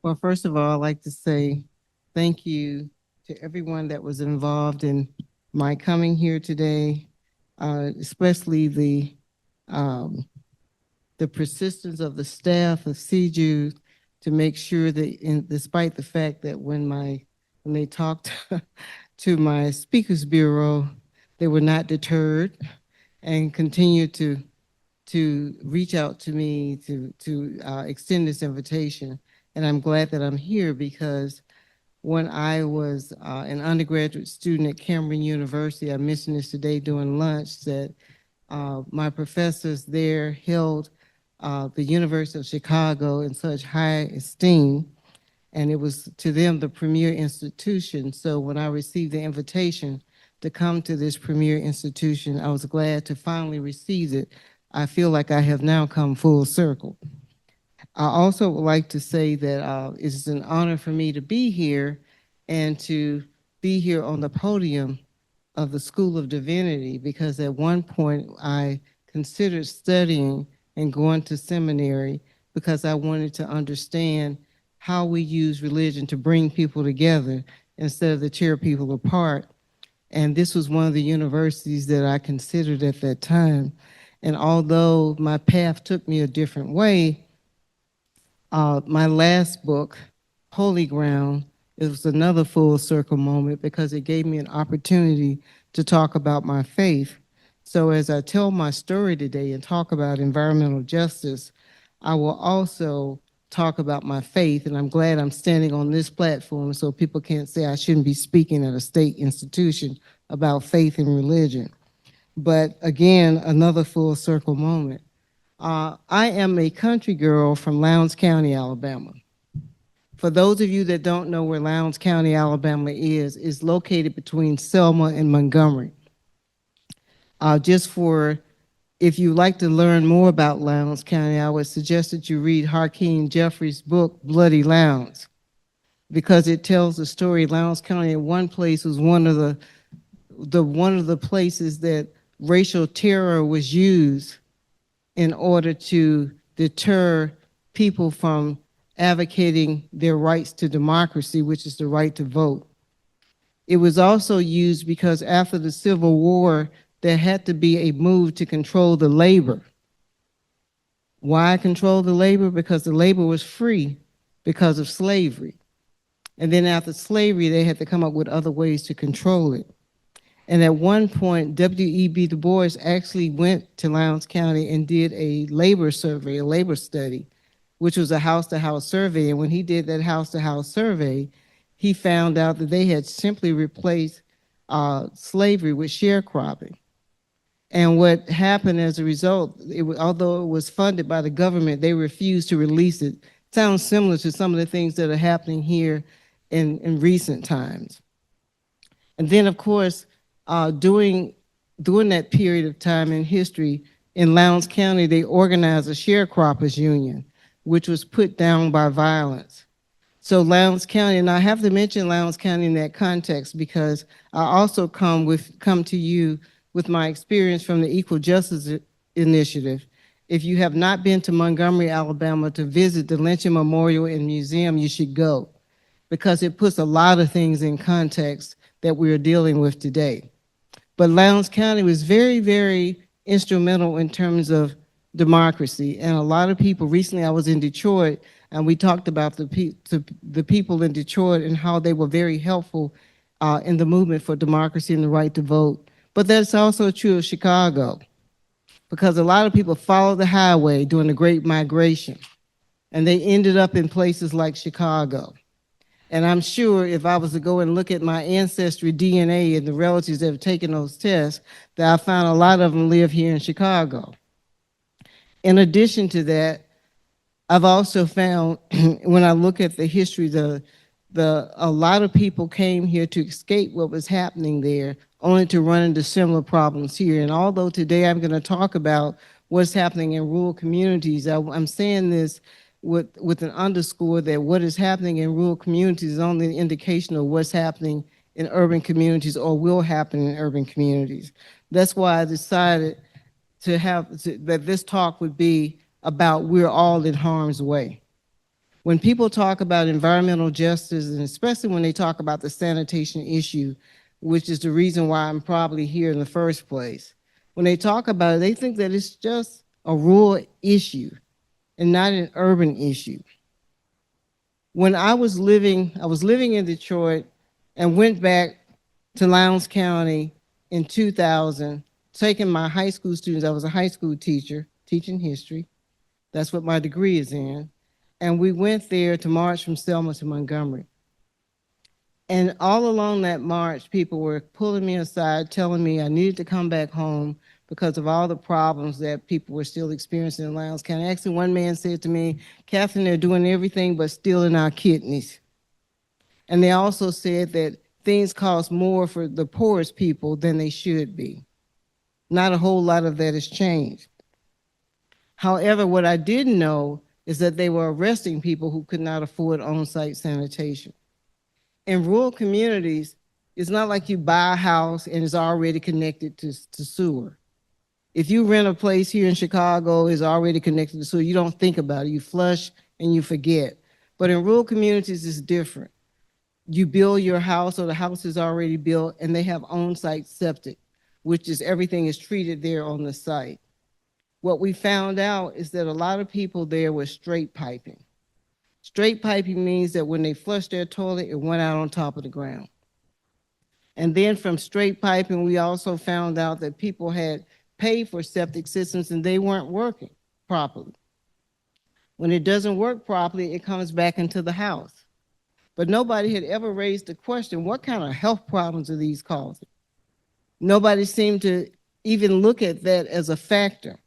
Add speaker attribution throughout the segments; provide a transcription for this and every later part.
Speaker 1: Well, first of all, I'd like to say thank you to everyone that was involved in my coming here today, especially um, the persistence of the staff of CEGU to make sure that, despite the fact that when they talked to my speakers bureau, they were not deterred and continued to reach out to me to extend this invitation. And I'm glad that I'm here because when I was an undergraduate student at Cameron University, I mentioned this today during lunch, that my professors there held the University of Chicago in such high esteem, and it was to them the premier institution. So when I received the invitation to come to this premier institution, I was glad to finally receive it. I feel like I have now come full circle. I also would like to say that it's an honor for me to be here and to be here on the podium of the School of Divinity, because at one point I considered studying and going to seminary because I wanted to understand how we use religion to bring people together instead of to tear people apart. And this was one of the universities that I considered at that time. And although my path took me a different way, my last book, Holy Ground, it was another full circle moment because it gave me an opportunity to talk about my faith. So as I tell my story today and talk about environmental justice, I will also talk about my faith, and I'm glad I'm standing on this platform so people can't say I shouldn't be speaking at a state institution about faith and religion. But again, another full circle moment. I am a country girl from Lowndes County, Alabama. For those of you that don't know where Lowndes County, Alabama is, it's located between Selma and Montgomery. Just for, if you like to learn more about Lowndes County, I would suggest that you read Hakeem Jeffries' book, Bloody Lowndes, because it tells the story. Lowndes County in one place was one of the places that racial terror was used in order to deter people from advocating their rights to democracy, which is the right to vote. It was also used because after the Civil War, there had to be a move to control the labor. Why control the labor? Because the labor was free because of slavery. And then after slavery, they had to come up with other ways to control it. And at one point, W.E.B. Du Bois actually went to Lowndes County and did a labor survey, a labor study, which was a house-to-house survey. And when he did that house-to-house survey, he found out that they had simply replaced slavery with sharecropping. And what happened as a result, although it was funded by the government, they refused to release it. Sounds similar to some of the things that are happening here in recent times. And then, of course, during that period of time in history, in Lowndes County, they organized a sharecroppers union, which was put down by violence. So Lowndes County, and I have to mention Lowndes County in that context because I also come to you with my experience from the Equal Justice Initiative. If you have not been to Montgomery, Alabama to visit the Lynching Memorial and Museum, you should go because it puts a lot of things in context that we're dealing with today. But Lowndes County was very, very instrumental in terms of democracy. And a lot of people, recently I was in Detroit, and we talked about the people in Detroit and how they were very helpful in the movement for democracy and the right to vote. But that's also true of Chicago, because a lot of people followed the highway during the Great Migration, and they ended up in places like Chicago. And I'm sure if I was to go and look at my ancestry DNA and the relatives that have taken those tests, that I found a lot of them live here in Chicago. In addition to that, I've also found when I look at the history, a lot of people came here to escape what was happening there, only to run into similar problems here. And although today I'm going to talk about what's happening in rural communities, I'm saying this with an underscore that what is happening in rural communities is only an indication of what's happening in urban communities or will happen in urban communities. That's why I decided that this talk would be about we're all in harm's way. When people talk about environmental justice, and especially when they talk about the sanitation issue, which is the reason why I'm probably here in the first place, when they talk about it, they think that it's just a rural issue and not an urban issue. When I was living in Detroit and went back to Lowndes County in 2000, taking my high school students. I was a high school teacher, teaching history. That's what my degree is in. And we went there to march from Selma to Montgomery. And all along that march, people were pulling me aside, telling me I needed to come back home because of all the problems that people were still experiencing in Lowndes County. Actually, one man said to me, Catherine, they're doing everything but stealing our kidneys. And they also said that things cost more for the poorest people than they should be. Not a whole lot of that has changed. However, what I didn't know is that they were arresting people who could not afford on-site sanitation. In rural communities, it's not like you buy a house and it's already connected to sewer. If you rent a place here in Chicago, it's already connected to sewer. You don't think about it. You flush and you forget. But in rural communities, it's different. You build your house or the house is already built and they have on-site septic, which is everything is treated there on the site. What we found out is that a lot of people there were straight piping. Straight piping means that when they flushed their toilet, it went out on top of the ground. And then from straight piping, we also found out that people had paid for septic systems and they weren't working properly. When it doesn't work properly, it comes back into the house. But nobody had ever raised the question, what kind of health problems are these causing? Nobody seemed to even look at that as a factor.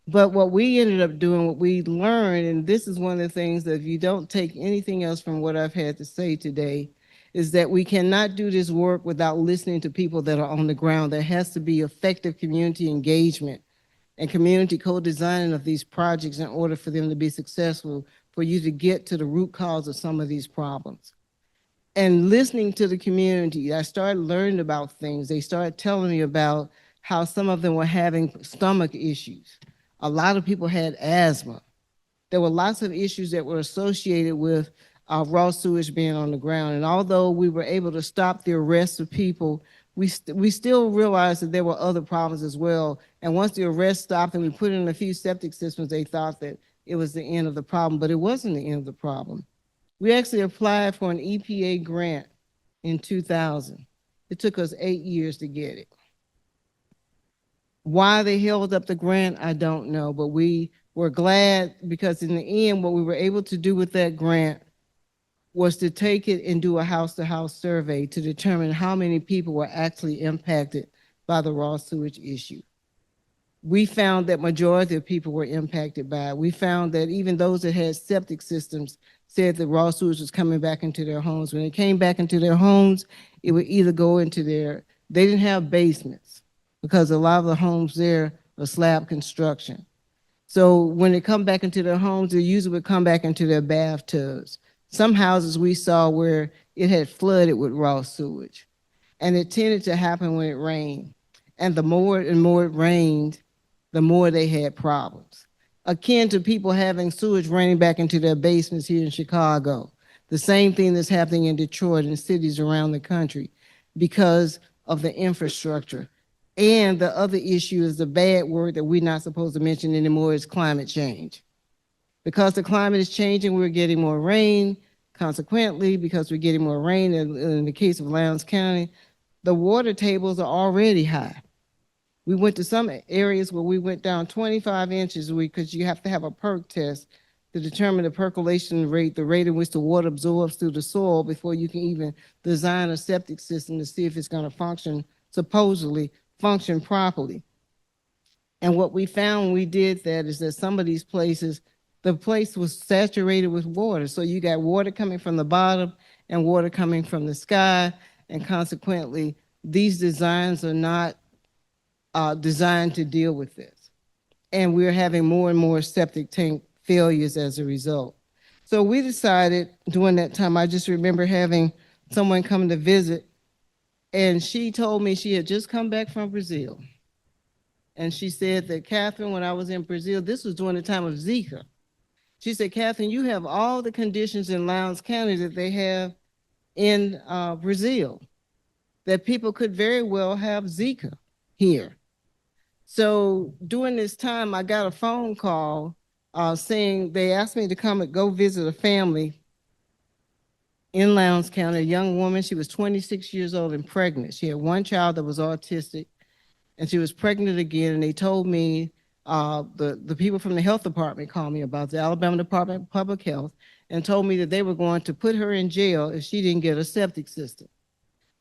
Speaker 1: But what we ended up doing, what we learned, and this is one of the things that if you don't take anything else from what I've had to say today, is that we cannot do this work without listening to people that are on the ground. There has to be effective community engagement and community co-designing of these projects in order for them to be successful, for you to get to the root cause of some of these problems. And listening to the community, I started learning about things. They started telling me about how some of them were having stomach issues. A lot of people had asthma. There were lots of issues that were associated with raw sewage being on the ground. And although we were able to stop the arrest of people, we still realized that there were other problems as well. And once the arrest stopped and we put in a few septic systems, they thought that it was the end of the problem, but it wasn't the end of the problem. We actually applied for an EPA grant in 2000. It took us 8 years to get it. Why they held up the grant, I don't know, but we were glad because in the end, what we were able to do with that grant was to take it and do a house-to-house survey to determine how many people were actually impacted by the raw sewage issue. We found that majority of people were impacted by it. We found that even those that had septic systems said that raw sewage was coming back into their homes. When it came back into their homes, it would either go into they didn't have basements because a lot of the homes there are slab construction. So when it come back into their homes, it usually would come back into their bathtubs. Some houses we saw where it had flooded with raw sewage. And it tended to happen when it rained. And the more and more it rained, the more they had problems. Akin to people having sewage raining back into their basements here in Chicago. The same thing that's happening in Detroit and cities around the country because of the infrastructure. And the other issue is the bad word that we're not supposed to mention anymore is climate change. Because the climate is changing, we're getting more rain. Consequently, because we're getting more rain, in the case of Lowndes County, the water tables are already high. We went to some areas where we went down 25 inches because you have to have a perk test to determine the percolation rate, the rate in which the water absorbs through the soil before you can even design a septic system to see if it's going to function, supposedly function properly. And what we found when we did that is that some of these places, the place was saturated with water. So you got water coming from the bottom and water coming from the sky. And consequently, these designs are not designed to deal with this. And we're having more and more septic tank failures as a result. So we decided during that time, I just remember having someone come to visit, and she told me she had just come back from Brazil. And she said that, Catherine, when I was in Brazil, this was during the time of Zika. She said, Catherine, you have all the conditions in Lowndes County that they have in Brazil, that people could very well have Zika here. So during this time, I got a phone call saying they asked me to come and go visit a family in Lowndes County, a young woman. She was 26 years old and pregnant. She had one child that was autistic, and she was pregnant again. And they told me, the people from the health department called me about the Alabama Department of Public Health and told me that they were going to put her in jail if she didn't get a septic system.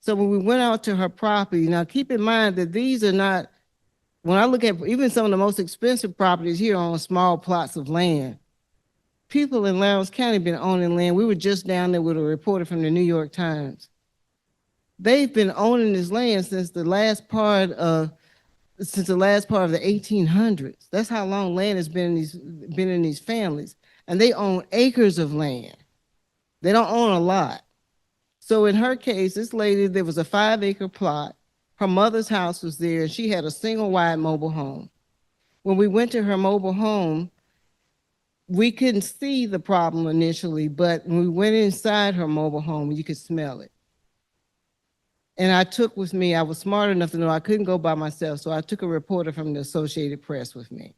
Speaker 1: So when we went out to her property, now keep in mind that these are not, when I look at even some of the most expensive properties here on small plots of land, people in Lowndes County have been owning land. We were just down there with a reporter from the New York Times. They've been owning this land since the last part of the 1800s. That's how long land has been in these families. And they own acres of land. They don't own a lot. So in her case, this lady, there was a 5-acre plot. Her mother's house was there, and she had a single wide mobile home. When we went to her mobile home, we couldn't see the problem initially, but when we went inside her mobile home, you could smell it. And I took with me, I was smart enough to know I couldn't go by myself, so I took a reporter from the Associated Press with me.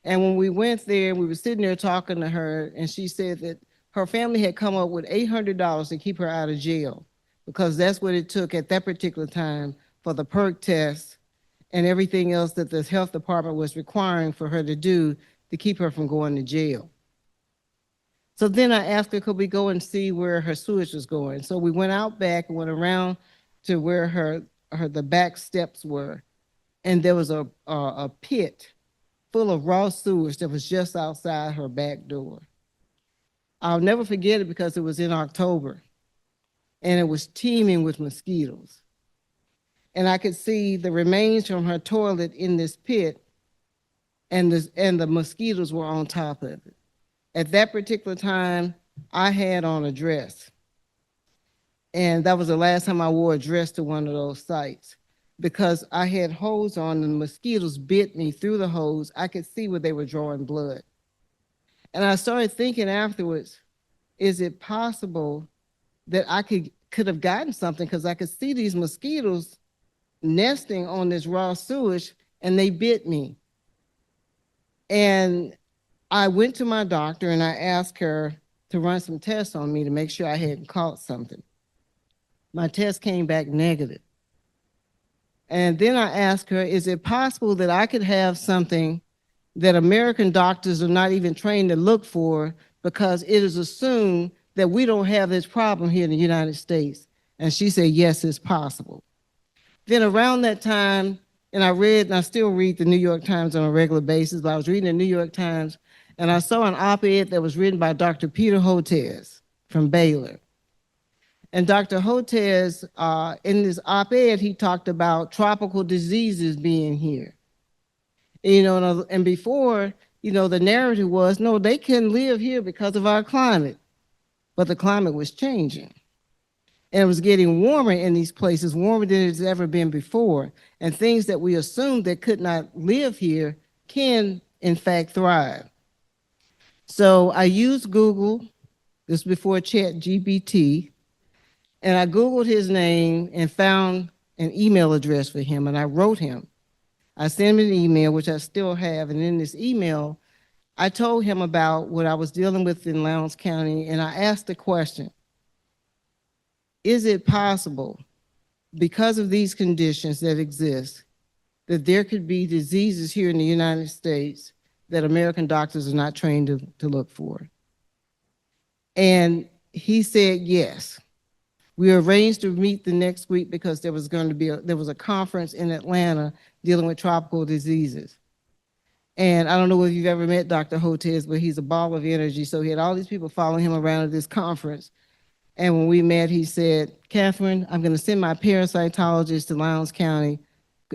Speaker 1: And when we went there, we were sitting there talking to her, and she said that her family had come up with $800 to keep her out of jail, because that's what it took at that particular time for the perk test and everything else that the health department was requiring for her to do to keep her from going to jail. So then I asked her, could we go and see where her sewage was going? So we went out back and went around to where the back steps were, and there was a pit full of raw sewage that was just outside her back door. I'll never forget it because it was in October, and it was teeming with mosquitoes. And I could see the remains from her toilet in this pit, and the mosquitoes were on top of it. At that particular time, I had on a dress. And that was the last time I wore a dress to one of those sites, because I had hose on and the mosquitoes bit me through the hose. I could see where they were drawing blood. And I started thinking afterwards, is it possible that I could have gotten something, because I could see these mosquitoes nesting on this raw sewage, and they bit me. And I went to my doctor and I asked her to run some tests on me to make sure I hadn't caught something. My test came back negative. And then I asked her, is it possible that I could have something that American doctors are not even trained to look for, because it is assumed that we don't have this problem here in the United States? And she said, yes, it's possible. Then around that time, and I still read the New York Times on a regular basis, but I was reading the New York Times, and I saw an op-ed that was written by Dr. Peter Hotez from Baylor. And Dr. Hotez, in this op-ed, he talked about tropical diseases being here. And before, the narrative was, no, they couldn't live here because of our climate. But the climate was changing. And it was getting warmer in these places, warmer than it's ever been before. And things that we assumed that could not live here can, in fact, thrive. So I used Google, this before ChatGPT, and I Googled his name and found an email address for him, and I wrote him. I sent him an email, which I still have, and in this email, I told him about what I was dealing with in Lowndes County, and I asked the question, is it possible, because of these conditions that exist, that there could be diseases here in the United States that American doctors are not trained to look for? And he said yes. We arranged to meet the next week because there was a conference in Atlanta dealing with tropical diseases. And I don't know if you've ever met Dr. Hotez, but he's a ball of energy. So he had all these people following him around at this conference. And when we met, he said, Catherine, I'm going to send my parasitologist to Lowndes County,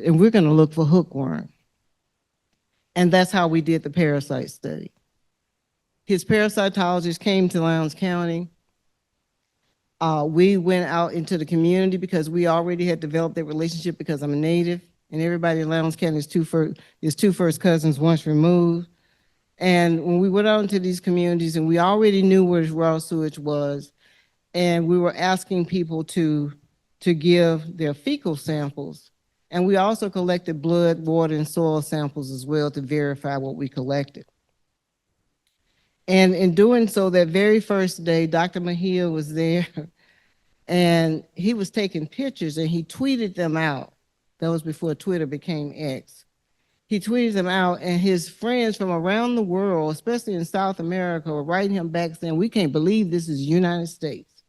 Speaker 1: and we're going to look for hookworm. And that's how we did the parasite study. His parasitologist came to Lowndes County. We went out into the community because we already had developed that relationship, because I'm a native, and everybody in Lowndes County is two first cousins once removed. And when we went out into these communities, and we already knew where raw sewage was, and we were asking people to give their fecal samples. And we also collected blood, water, and soil samples as well to verify what we collected. And in doing so, that very first day, Dr. Mejia was there, and he was taking pictures, and he tweeted them out. That was before Twitter became X. He tweeted them out, and his friends from around the world, especially in South America, were writing him back saying, "We can't believe this is the United States,"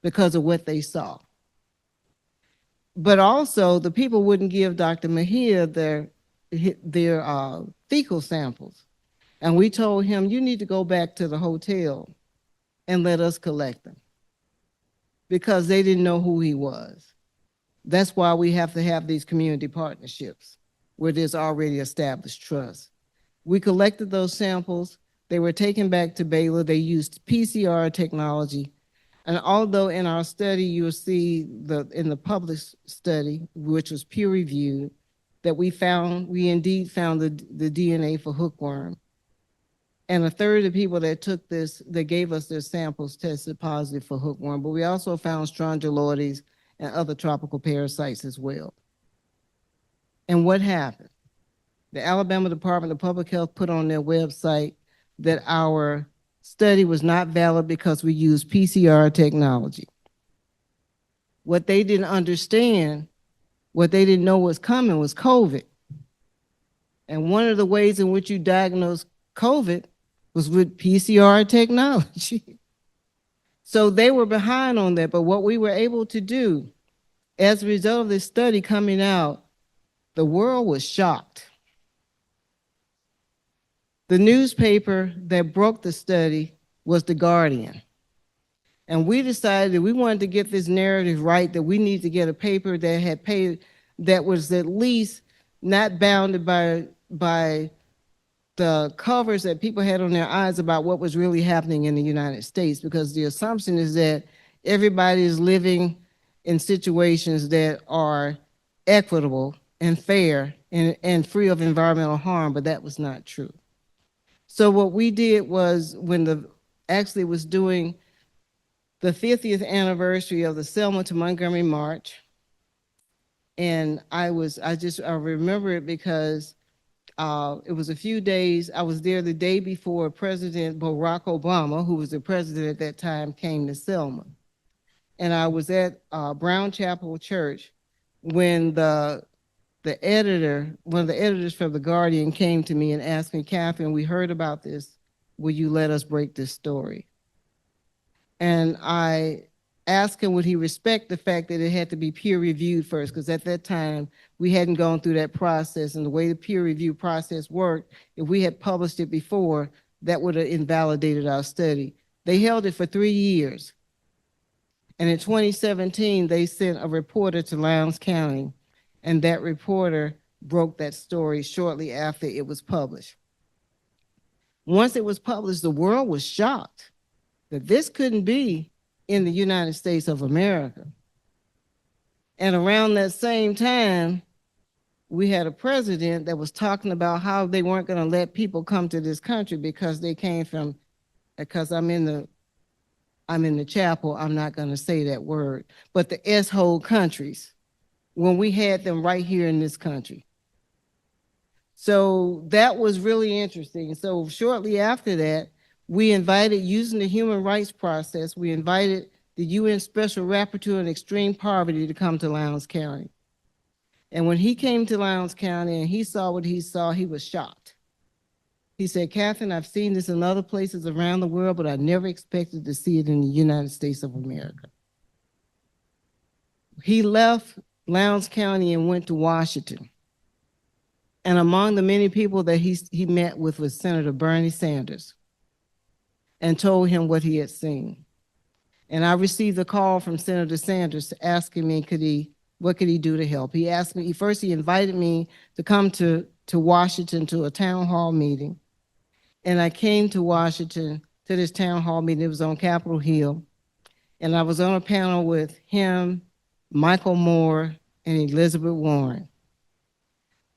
Speaker 1: because of what they saw. But also, the people wouldn't give Dr. Mejia their fecal samples. And we told him, "You need to go back to the hotel and let us collect them," because they didn't know who he was. That's why we have to have these community partnerships where there's already established trust. We collected those samples. They were taken back to Baylor. They used PCR technology. And although in our study, you'll see in the published study, which was peer reviewed, that we indeed found the DNA for hookworm. And a third of the people that took this, that gave us their samples, tested positive for hookworm. But we also found strongyloides and other tropical parasites as well. And what happened? The Alabama Department of Public Health put on their website that our study was not valid because we used PCR technology. What they didn't understand, what they didn't know was coming was COVID. And one of the ways in which you diagnose COVID was with PCR technology. So they were behind on that, but what we were able to do as a result of this study coming out, the world was shocked. The newspaper that broke the study was The Guardian. And we decided that we wanted to get this narrative right, that we need to get a paper that had paid, that was at least not bounded by the covers that people had on their eyes about what was really happening in the United States, because the assumption is that everybody is living in situations that are equitable and fair and free of environmental harm, but that was not true. So what we did was, when actually was doing the 50th anniversary of the Selma to Montgomery March, and I remember it because it was a few days. I was there the day before President Barack Obama, who was the president at that time, came to Selma. And I was at Brown Chapel Church when one of the editors from The Guardian came to me and asked me, "Catherine, we heard about this. Will you let us break this story?" And I asked him, would he respect the fact that it had to be peer reviewed first? Because at that time, we hadn't gone through that process. And the way the peer review process worked, if we had published it before, that would have invalidated our study. They held it for 3 years. And in 2017, they sent a reporter to Lowndes County, and that reporter broke that story shortly after it was published. Once it was published, the world was shocked that this couldn't be in the United States of America. And around that same time, we had a president that was talking about how they weren't going to let people come to this country because they came from, because I'm in the chapel, I'm not going to say that word, but the S-hole countries, when we had them right here in this country. So that was really interesting. So shortly after that, we invited, using the human rights process, we invited the UN Special Rapporteur on Extreme Poverty to come to Lowndes County. And when he came to Lowndes County and he saw what he saw, he was shocked. He said, "Catherine, I've seen this in other places around the world, but I never expected to see it in the United States of America." He left Lowndes County and went to Washington. And among the many people that he met with was Senator Bernie Sanders, and told him what he had seen. And I received a call from Senator Sanders asking me, what could he do to help? He asked me, first he invited me to come to Washington to a town hall meeting. And I came to Washington to this town hall meeting. It was on Capitol Hill. And I was on a panel with him, Michael Moore, and Elizabeth Warren.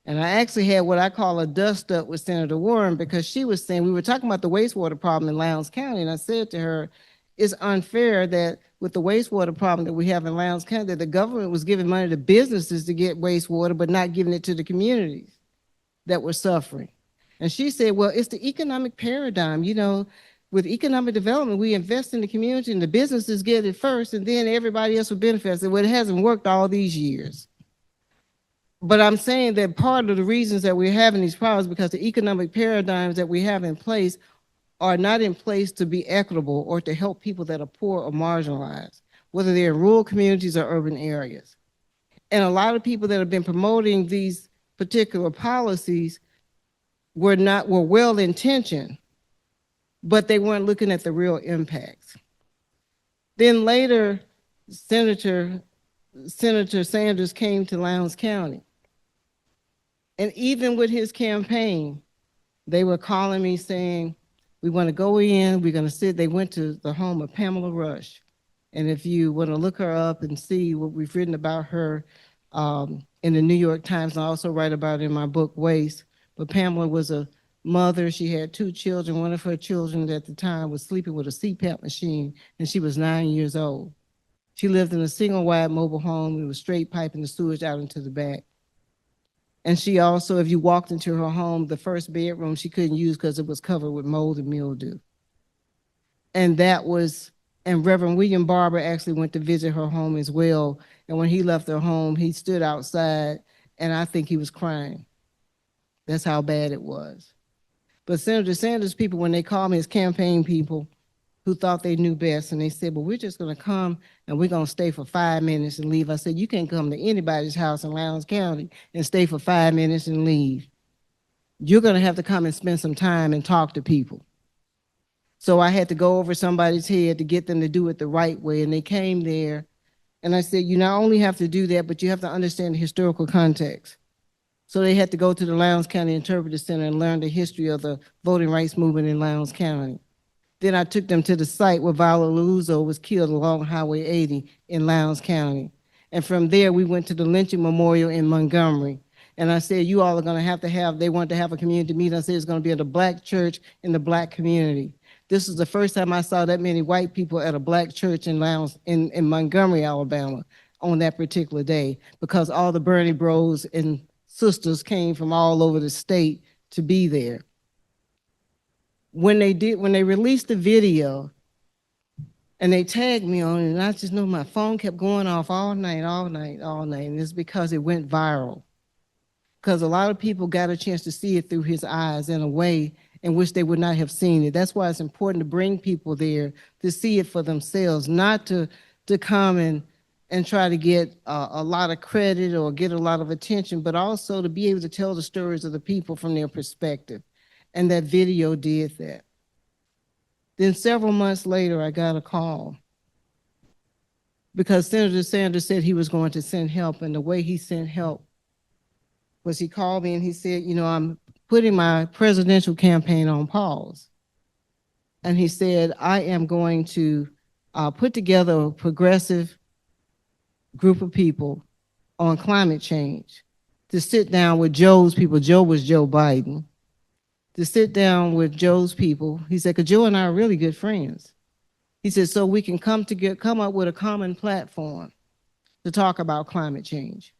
Speaker 1: And I actually had what I call a dust up with Senator Warren, because she was saying, we were talking about the wastewater problem in Lowndes County, and I said to her, it's unfair that with the wastewater problem that we have in Lowndes County, that the government was giving money to businesses to get wastewater, but not giving it to the communities that were suffering. And she said, well, it's the economic paradigm. You know, with economic development, we invest in the community and the businesses get it first, and then everybody else will benefit. I said, well, it hasn't worked all these years. But I'm saying that part of the reasons that we're having these problems because the economic paradigms that we have in place are not in place to be equitable or to help people that are poor or marginalized, whether they're in rural communities or urban areas. And a lot of people that have been promoting these particular policies were well intentioned, but they weren't looking at the real impacts. Then later, Senator Sanders came to Lowndes County. And even with his campaign, they were calling me saying, we want to go in, we're going to sit. They went to the home of Pamela Rush. And if you want to look her up and see what we've written about her in the New York Times, I also write about it in my book, Waste. But Pamela was a mother. She had 2 children. One of her children at the time was sleeping with a CPAP machine, and she was 9 years old. She lived in a single wide mobile home. It was straight piping the sewage out into the back. And she also, if you walked into her home, the first bedroom she couldn't use because it was covered with mold and mildew. And Reverend William Barber actually went to visit her home as well. And when he left her home, he stood outside, and I think he was crying. That's how bad it was. But Senator Sanders' people, when they called me, his campaign people, who thought they knew best, and they said, well, we're just going to come and we're going to stay for 5 minutes and leave. I said, you can't come to anybody's house in Lowndes County and stay for 5 minutes and leave. You're going to have to come and spend some time and talk to people. So I had to go over somebody's head to get them to do it the right way. And they came there, and I said, you not only have to do that, but you have to understand the historical context. So they had to go to the Lowndes County Interpretive Center and learn the history of the voting rights movement in Lowndes County. Then I took them to the site where Viola Liuzzo was killed along Highway 80 in Lowndes County. And from there, we went to the lynching memorial in Montgomery. And I said, you all are going to have, they wanted to have a community meeting. I said, it's going to be at a Black church in the Black community. This is the first time I saw that many white people at a Black church in Montgomery, Alabama on that particular day, because all the Bernie bros and sisters came from all over the state to be there. When they released the video and they tagged me on it, and I just know my phone kept going off all night. And it's because it went viral. Because a lot of people got a chance to see it through his eyes in a way in which they would not have seen it. That's why it's important to bring people there to see it for themselves, not to come and try to get a lot of credit or get a lot of attention, but also to be able to tell the stories of the people from their perspective. And that video did that. Then several months later, I got a call because Senator Sanders said he was going to send help, and the way he sent help was he called me and he said, you know, I'm putting my presidential campaign on pause. And he said, I am going to put together a progressive group of people on climate change to sit down with Joe's people. Joe was Joe Biden. To sit down with Joe's people. He said, because Joe and I are really good friends. He said, so we can come up with a common platform to talk about climate change.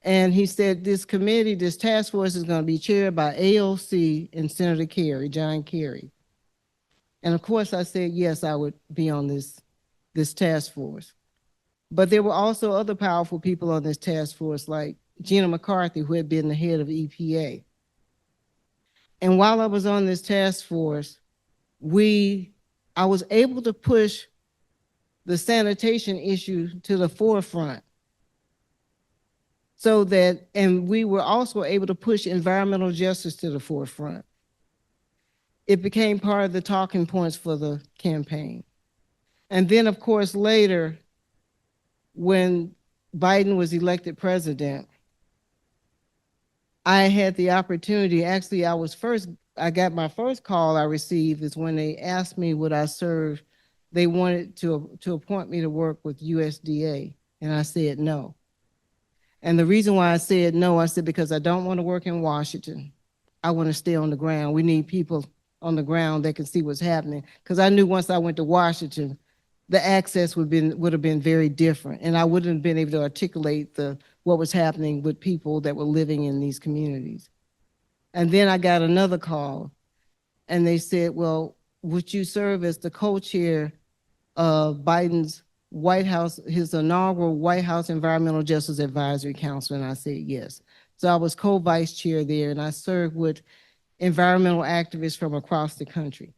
Speaker 1: And he said, this committee, this task force is going to be chaired by AOC and Senator Kerry, John Kerry. And of course I said, yes, I would be on this task force. But there were also other powerful people on this task force, like Gina McCarthy, who had been the head of EPA. And while I was on this task force, I was able to push the sanitation issue to the forefront. And we were also able to push environmental justice to the forefront. It became part of the talking points for the campaign. And then, of course, later, when Biden was elected president, I had the opportunity, actually I got my first call I received is when they asked me would I serve, they wanted to appoint me to work with USDA, and I said no. And the reason why I said no, I said because I don't want to work in Washington. I want to stay on the ground. We need people on the ground that can see what's happening. Because I knew once I went to Washington, the access would have been very different, and I wouldn't have been able to articulate what was happening with people that were living in these communities. And then I got another call, and they said, "Well, would you serve as the co-chair of Biden's White House, his inaugural White House Environmental Justice Advisory Council?" And I said yes. So I was co-vice chair there, and I served with environmental activists from across the country.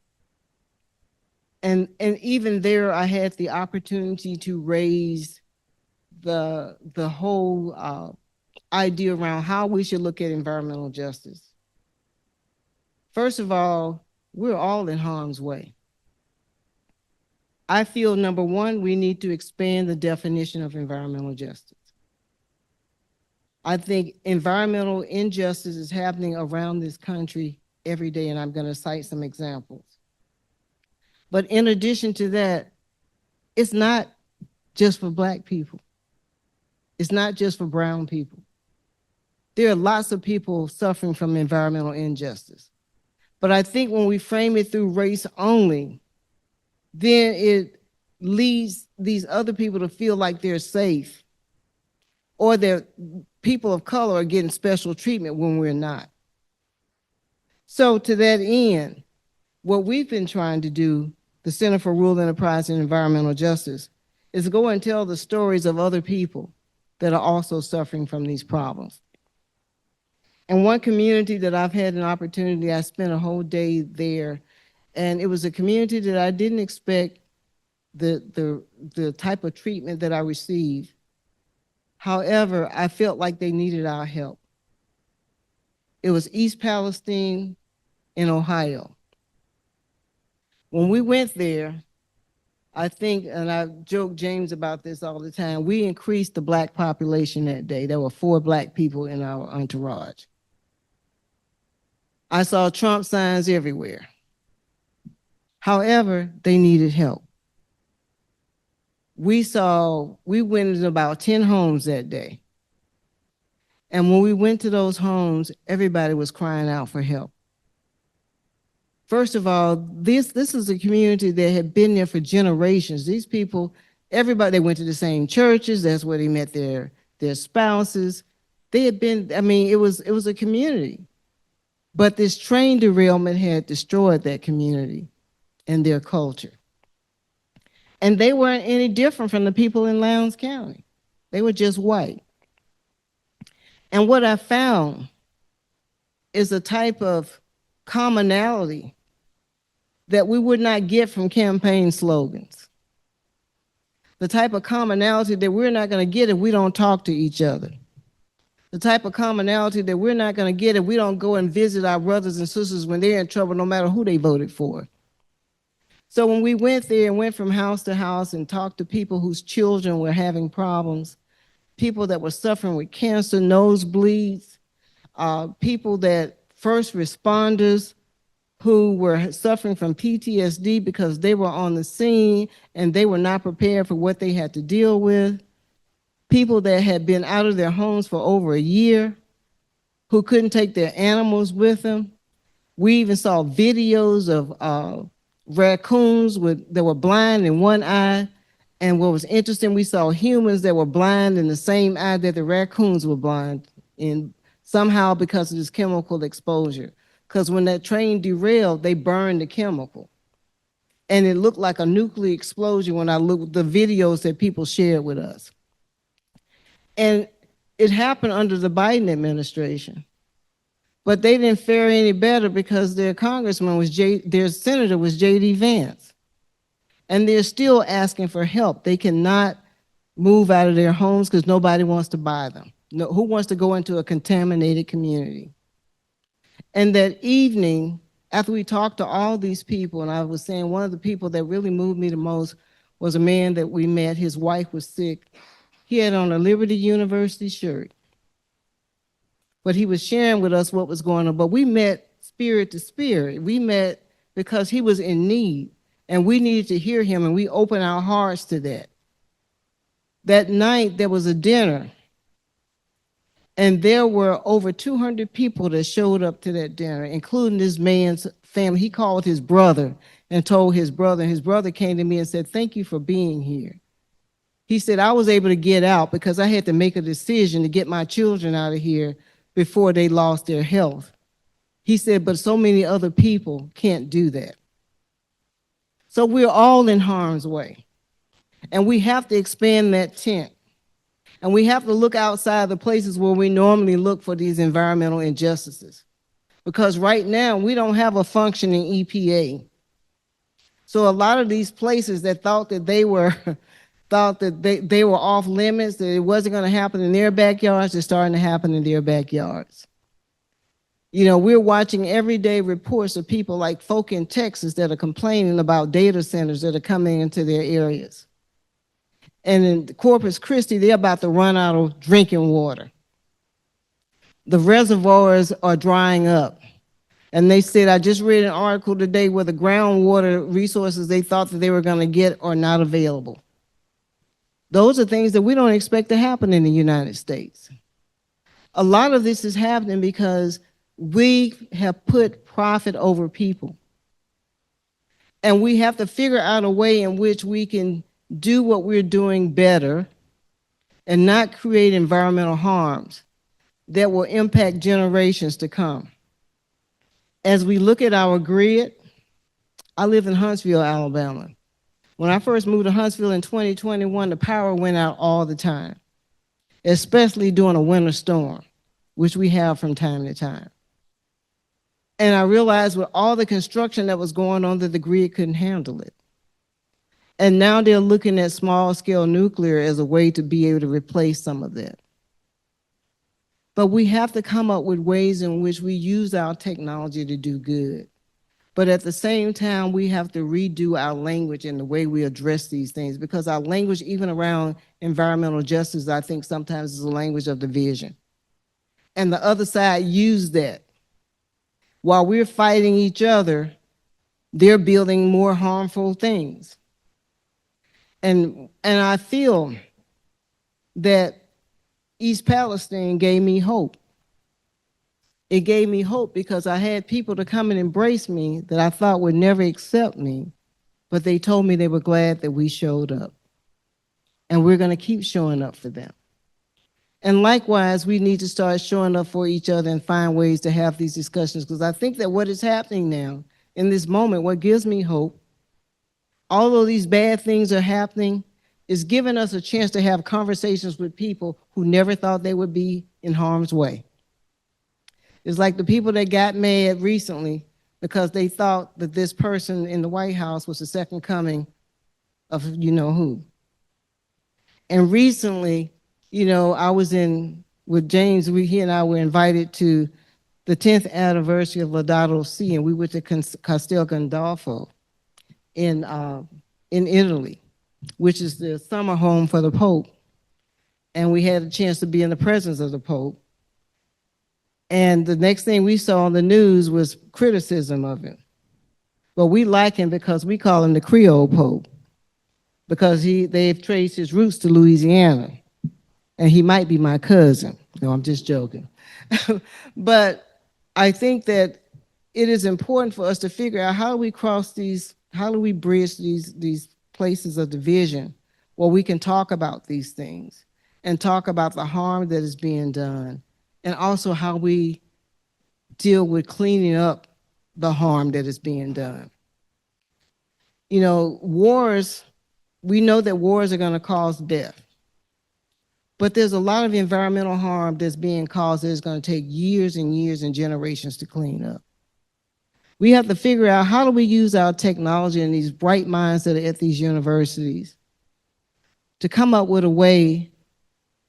Speaker 1: And even there, I had the opportunity to raise the whole idea around how we should look at environmental justice. First of all, we're all in harm's way. I feel, number one, we need to expand the definition of environmental justice. I think environmental injustice is happening around this country every day, and I'm going to cite some examples. But in addition to that, it's not just for Black people. It's not just for brown people. There are lots of people suffering from environmental injustice. But I think when we frame it through race only, then it leads these other people to feel like they're safe, or that people of color are getting special treatment when we're not. So to that end, what we've been trying to do, the Center for Rural Enterprise and Environmental Justice, is go and tell the stories of other people that are also suffering from these problems. And one community that I've had an opportunity, I spent a whole day there, and it was a community that I didn't expect the type of treatment that I received. However, I felt like they needed our help. It was East Palestine in Ohio. When we went there, I think, and I joke James about this all the time, we increased the Black population that day. There were 4 Black people in our entourage. I saw Trump signs everywhere. However, they needed help. We went in about 10 homes that day. And when we went to those homes, everybody was crying out for help. First of all, this is a community that had been there for generations. These people, everybody, they went to the same churches. That's where they met their spouses. They had been, I mean, it was a community. But this train derailment had destroyed that community and their culture. And they weren't any different from the people in Lowndes County. They were just white. And what I found is a type of commonality that we would not get from campaign slogans. The type of commonality that we're not going to get if we don't talk to each other. The type of commonality that we're not going to get if we don't go and visit our brothers and sisters when they're in trouble, no matter who they voted for. So when we went there and went from house to house and talked to people whose children were having problems, people that were suffering with cancer, nosebleeds, people that first responders who were suffering from PTSD because they were on the scene and they were not prepared for what they had to deal with, people that had been out of their homes for over a year, who couldn't take their animals with them. We even saw videos of raccoons that were blind in one eye. And what was interesting, we saw humans that were blind in the same eye that the raccoons were blind in, somehow because of this chemical exposure. Because when that train derailed, they burned the chemical. And it looked like a nuclear explosion when I looked at the videos that people shared with us. And it happened under the Biden administration. But they didn't fare any better because their congressman their senator was J.D. Vance. And they're still asking for help. They cannot move out of their homes because nobody wants to buy them. No, who wants to go into a contaminated community? And that evening, after we talked to all these people, and I was saying one of the people that really moved me the most was a man that we met. His wife was sick. He had on a Liberty University shirt. But he was sharing with us what was going on. But we met spirit to spirit. We met because he was in need, and we needed to hear him, and we opened our hearts to that. That night, there was a dinner And there were over 200 people that showed up to that dinner, including this man's family. He called his brother and told his brother. His brother came to me and said, "Thank you for being here." He said, "I was able to get out because I had to make a decision to get my children out of here before they lost their health." He said, "But so many other people can't do that." So we're all in harm's way. And we have to expand that tent. And we have to look outside the places where we normally look for these environmental injustices. Because right now, we don't have a functioning EPA. So a lot of these places that thought that they were off limits, that it wasn't going to happen in their backyards, it's starting to happen in their backyards. You know, we're watching everyday reports of people like folk in Texas that are complaining about data centers that are coming into their areas. And in Corpus Christi, they're about to run out of drinking water. The reservoirs are drying up. And they said, I just read an article today where the groundwater resources they thought that they were going to get are not available. Those are things that we don't expect to happen in the United States. A lot of this is happening because we have put profit over people. And we have to figure out a way in which we can do what we're doing better and not create environmental harms that will impact generations to come. As we look at our grid, I live in Huntsville, Alabama. When I first moved to Huntsville in 2021, the power went out all the time, especially during a winter storm, which we have from time to time. And I realized with all the construction that was going on that the grid couldn't handle it. And now they're looking at small-scale nuclear as a way to be able to replace some of that. But we have to come up with ways in which we use our technology to do good. But at the same time, we have to redo our language and the way we address these things, because our language, even around environmental justice, I think sometimes is a language of division. And the other side use that. While we're fighting each other, they're building more harmful things. And I feel that East Palestine gave me hope. It gave me hope because I had people to come and embrace me that I thought would never accept me, but they told me they were glad that we showed up. And we're going to keep showing up for them. And likewise, we need to start showing up for each other and find ways to have these discussions, because I think that what is happening now in this moment, what gives me hope, although these bad things are happening, is giving us a chance to have conversations with people who never thought they would be in harm's way. It's like the people that got mad recently because they thought that this person in the White House was the second coming of you know who. And recently, you know, I was with James, he and I were invited to the 10th anniversary of Laudato Si, and we went to Castel Gandolfo in Italy, which is the summer home for the Pope. And we had a chance to be in the presence of the Pope. And the next thing we saw on the news was criticism of him. But we like him because we call him the Creole Pope, because they've traced his roots to Louisiana. And he might be my cousin. No, I'm just joking. But I think that it is important for us to figure out how do we how do we bridge these places of division where we can talk about these things and talk about the harm that is being done, and also how we deal with cleaning up the harm that is being done. You know, wars, we know that wars are going to cause death. But there's a lot of environmental harm that's being caused that is going to take years and years and generations to clean up. We have to figure out how do we use our technology and these bright minds that are at these universities to come up with a way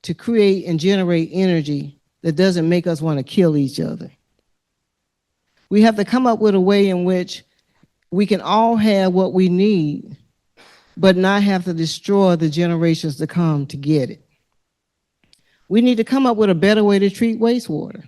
Speaker 1: to create and generate energy that doesn't make us want to kill each other. We have to come up with a way in which we can all have what we need, but not have to destroy the generations to come to get it. We need to come up with a better way to treat wastewater.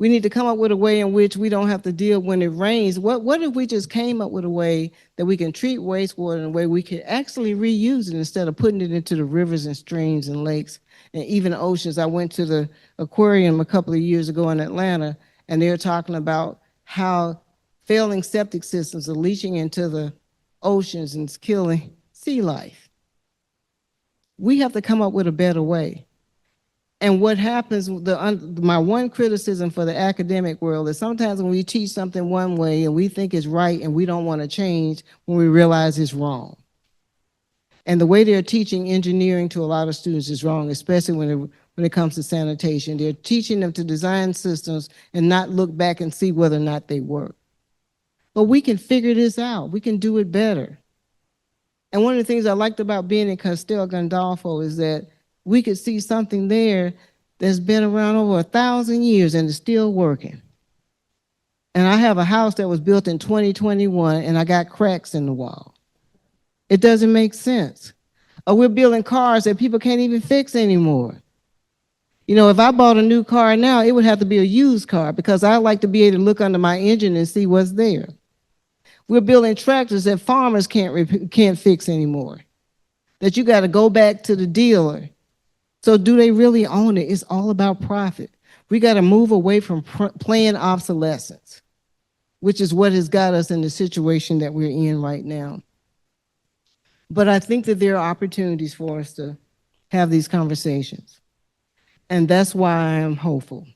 Speaker 1: We need to come up with a way in which we don't have to deal when it rains. What if we just came up with a way that we can treat wastewater in a way we can actually reuse it instead of putting it into the rivers and streams and lakes and even oceans? I went to the aquarium a couple of years ago in Atlanta, and they were talking about how failing septic systems are leaching into the oceans and it's killing sea life. We have to come up with a better way. And what happens, my one criticism for the academic world is sometimes when we teach something one way and we think it's right and we don't want to change when we realize it's wrong. And the way they're teaching engineering to a lot of students is wrong, especially when it comes to sanitation. They're teaching them to design systems and not look back and see whether or not they work. But we can figure this out. We can do it better. And one of the things I liked about being in Castel Gandolfo is that we could see something there that's been around over 1,000 years and is still working. And I have a house that was built in 2021 and I got cracks in the wall. It doesn't make sense. Or we're building cars that people can't even fix anymore. You know, if I bought a new car now, it would have to be a used car because I like to be able to look under my engine and see what's there. We're building tractors that farmers can't fix anymore, that you got to go back to the dealer. So do they really own it? It's all about profit. We got to move away from planned obsolescence, which is what has got us in the situation that we're in right now. But I think that there are opportunities for us to have these conversations. And that's why I am hopeful.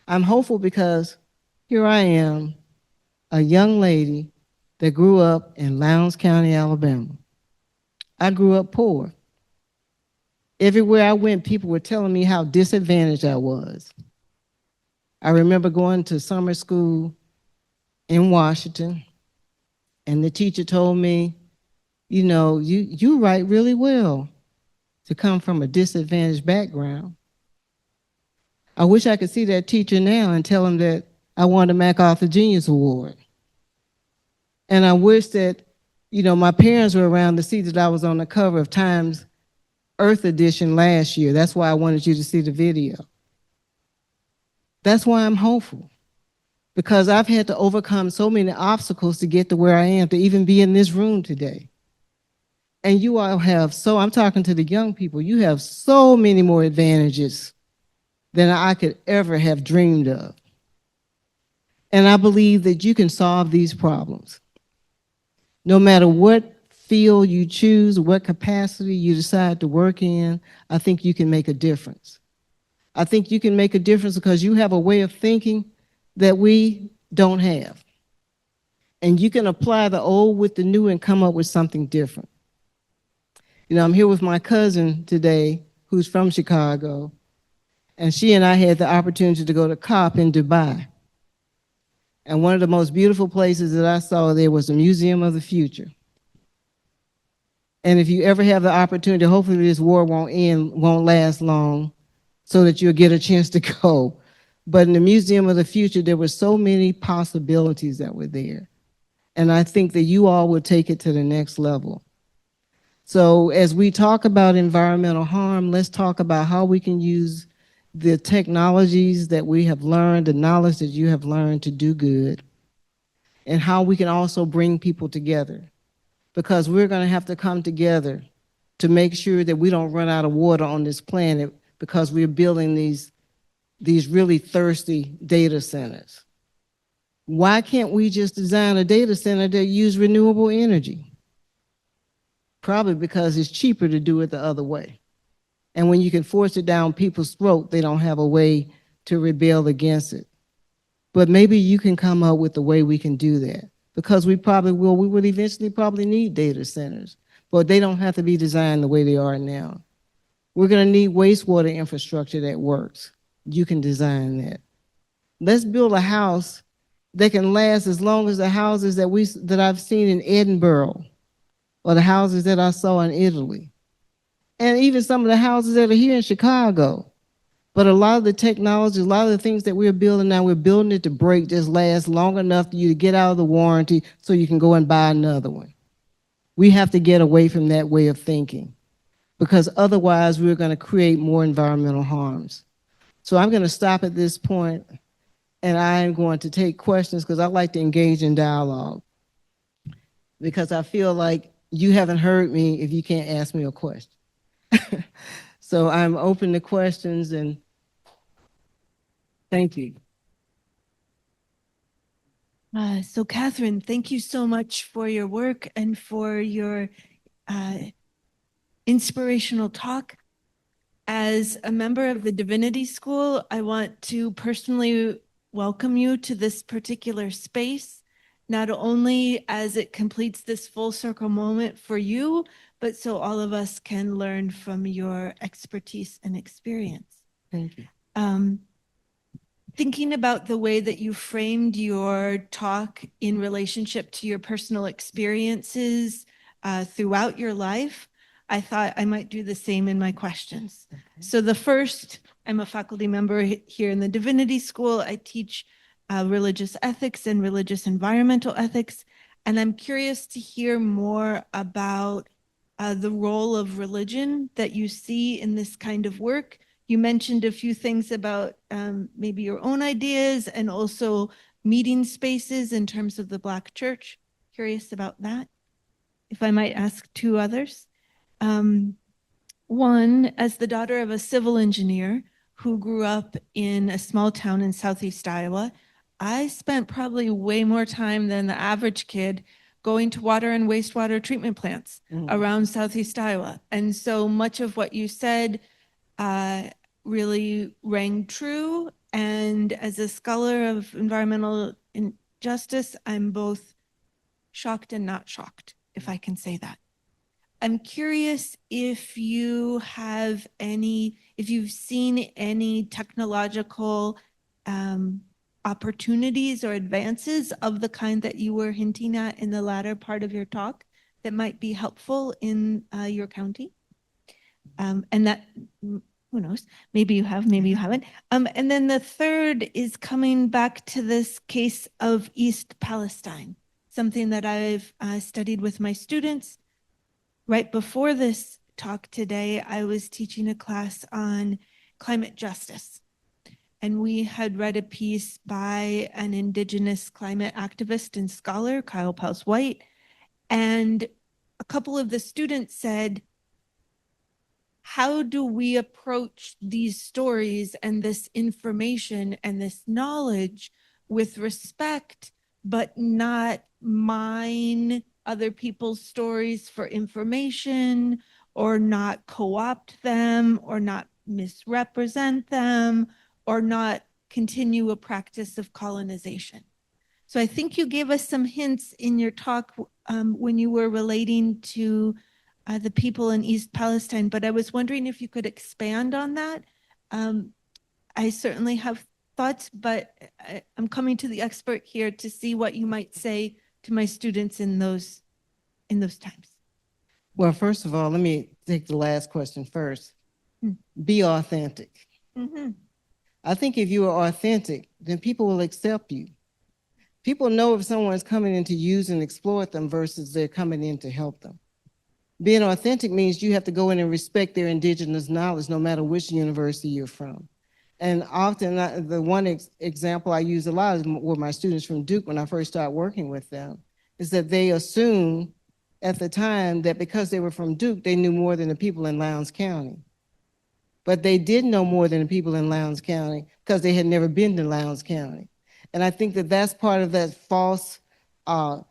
Speaker 1: I'm hopeful because here I am, a young lady that grew up in Lowndes County, Alabama. I grew up poor. Everywhere I went, people were telling me how disadvantaged I was. I remember going to summer school in Washington, and the teacher told me, you know, you write really well to come from a disadvantaged background. I wish I could see that teacher now and tell him that I won the MacArthur Genius Award. And I wish that, you know, my parents were around to see that I was on the cover of Time's Earth edition last year. That's why I wanted you to see the video. That's why I'm hopeful, because I've had to overcome so many obstacles to get to where I am, to even be in this room today. And you all have I'm talking to the young people, you have so many more advantages than I could ever have dreamed of. And I believe that you can solve these problems. No matter what field you choose, what capacity you decide to work in, I think you can make a difference. I think you can make a difference because you have a way of thinking that we don't have. And you can apply the old with the new and come up with something different. You know, I'm here with my cousin today, who's from Chicago, and she and I had the opportunity to go to COP in Dubai. And one of the most beautiful places that I saw there was the Museum of the Future. And if you ever have the opportunity, hopefully this war won't last long so that you'll get a chance to go. But in the Museum of the Future, there were so many possibilities that were there. And I think that you all would take it to the next level. So as we talk about environmental harm, let's talk about how we can use the technologies that we have learned, the knowledge that you have learned to do good, and how we can also bring people together. Because we're going to have to come together to make sure that we don't run out of water on this planet because we're building these really thirsty data centers. Why can't we just design a data center that uses renewable energy? Probably because it's cheaper to do it the other way. And when you can force it down people's throat, they don't have a way to rebel against it. But maybe you can come up with a way we can do that. Because we probably will, we would eventually probably need data centers, but they don't have to be designed the way they are now. We're going to need wastewater infrastructure that works. You can design that. Let's build a house that can last as long as the houses that I've seen in Edinburgh, or the houses that I saw in Italy, and even some of the houses that are here in Chicago. But a lot of the technology, a lot of the things that we're building now, we're building it to break, just last long enough for you to get out of the warranty so you can go and buy another one. We have to get away from that way of thinking, because otherwise we're going to create more environmental harms. So I'm going to stop at this point, and I'm going to take questions because I like to engage in dialogue, because I feel like you haven't heard me if you can't ask me a question. So I'm open to questions, and thank you.
Speaker 2: So Catherine, thank you so much for your work and for your inspirational talk. As a member of the Divinity School, I want to personally welcome you to this particular space, not only as it completes this full circle moment for you, but so all of us can learn from your expertise and experience.
Speaker 1: Thank you.
Speaker 2: Thinking about the way that you framed your talk in relationship to your personal experiences throughout your life, I thought I might do the same in my questions. Okay. So the first, I'm a faculty member here in the Divinity School. I teach religious ethics and religious environmental ethics. And I'm curious to hear more about the role of religion that you see in this kind of work. You mentioned a few things about maybe your own ideas and also meeting spaces in terms of the Black church. Curious about that. If I might ask two others. One, as the daughter of a civil engineer who grew up in a small town in Southeast Iowa, I spent probably way more time than the average kid going to water and wastewater treatment plants around Southeast Iowa. And so much of what you said really rang true. And as a scholar of environmental justice, I'm both shocked and not shocked, if I can say that. I'm curious if you have any, if you've seen any technological opportunities or advances of the kind that you were hinting at in the latter part of your talk that might be helpful in your county. And that, who knows, maybe you have, maybe you haven't. And then the third is coming back to this case of East Palestine, something that I've studied with my students. Right before this talk today, I was teaching a class on climate justice. And we had read a piece by an Indigenous climate activist and scholar, Kyle Pals-White. And a couple of the students said, how do we approach these stories and this information and this knowledge with respect, but not mine other people's stories for information, or not co-opt them, or not misrepresent them, or not continue a practice of colonization? So I think you gave us some hints in your talk when you were relating to the people in East Palestine, but I was wondering if you could expand on that. I certainly have thoughts, but I'm coming to the expert here to see what you might say to my students in those times.
Speaker 1: Well, first of all, let me take the last question first. Be authentic. I think if you are authentic, then people will accept you. People know if someone's coming in to use and exploit them versus they're coming in to help them. Being authentic means you have to go in and respect their indigenous knowledge, no matter which university you're from. And often, the one example I use a lot is with my students from Duke when I first started working with them, is that they assumed at the time that because they were from Duke, they knew more than the people in Lowndes County. But they did know more than the people in Lowndes County because they had never been to Lowndes County. And I think that that's part of that false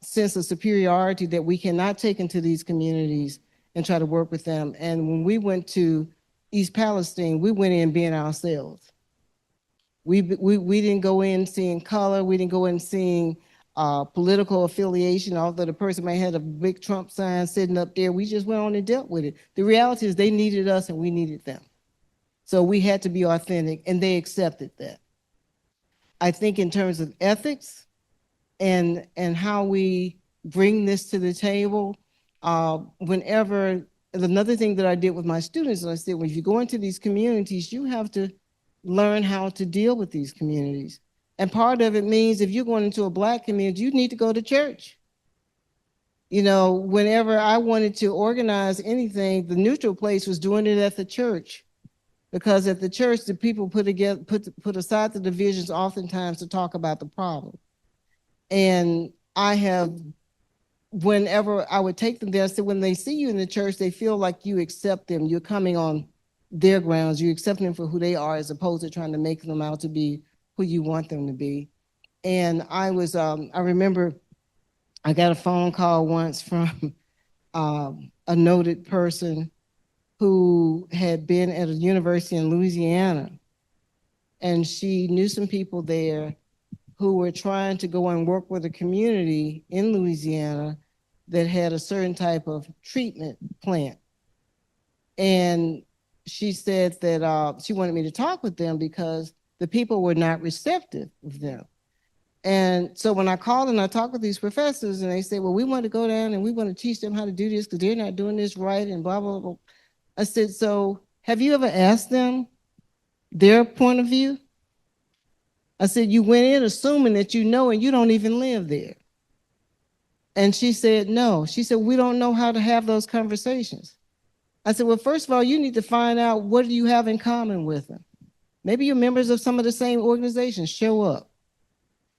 Speaker 1: sense of superiority that we cannot take into these communities and try to work with them. And when we went to East Palestine, we went in being ourselves. We didn't go in seeing color. We didn't go in seeing political affiliation, although the person may have a big Trump sign sitting up there. We just went on and dealt with it. The reality is they needed us and we needed them. So we had to be authentic, and they accepted that. I think in terms of ethics and how we bring this to the table, another thing that I did with my students, I said, when you go into these communities, you have to learn how to deal with these communities. And part of it means if you're going into a Black community, you need to go to church. You know, whenever I wanted to organize anything, the neutral place was doing it at the church. because at the church, the people put aside the divisions oftentimes to talk about the problem. And whenever I would take them there, I said, when they see you in the church, they feel like you accept them. You're coming on their grounds. You accept them for who they are, as opposed to trying to make them out to be who you want them to be. And I remember I got a phone call once from a noted person who had been at a university in Louisiana, and she knew some people there who were trying to go and work with a community in Louisiana that had a certain type of treatment plant. And she said that she wanted me to talk with them because the people were not receptive of them. And so when I called and I talked with these professors, and they said, well, we want to go down and we want to teach them how to do this because they're not doing this right and blah, blah, blah. I said, so have you ever asked them their point of view? I said, you went in assuming that you know and you don't even live there. And she said, no. She said, we don't know how to have those conversations. I said, well, first of all, you need to find out what do you have in common with them. Maybe you're members of some of the same organizations. Show up.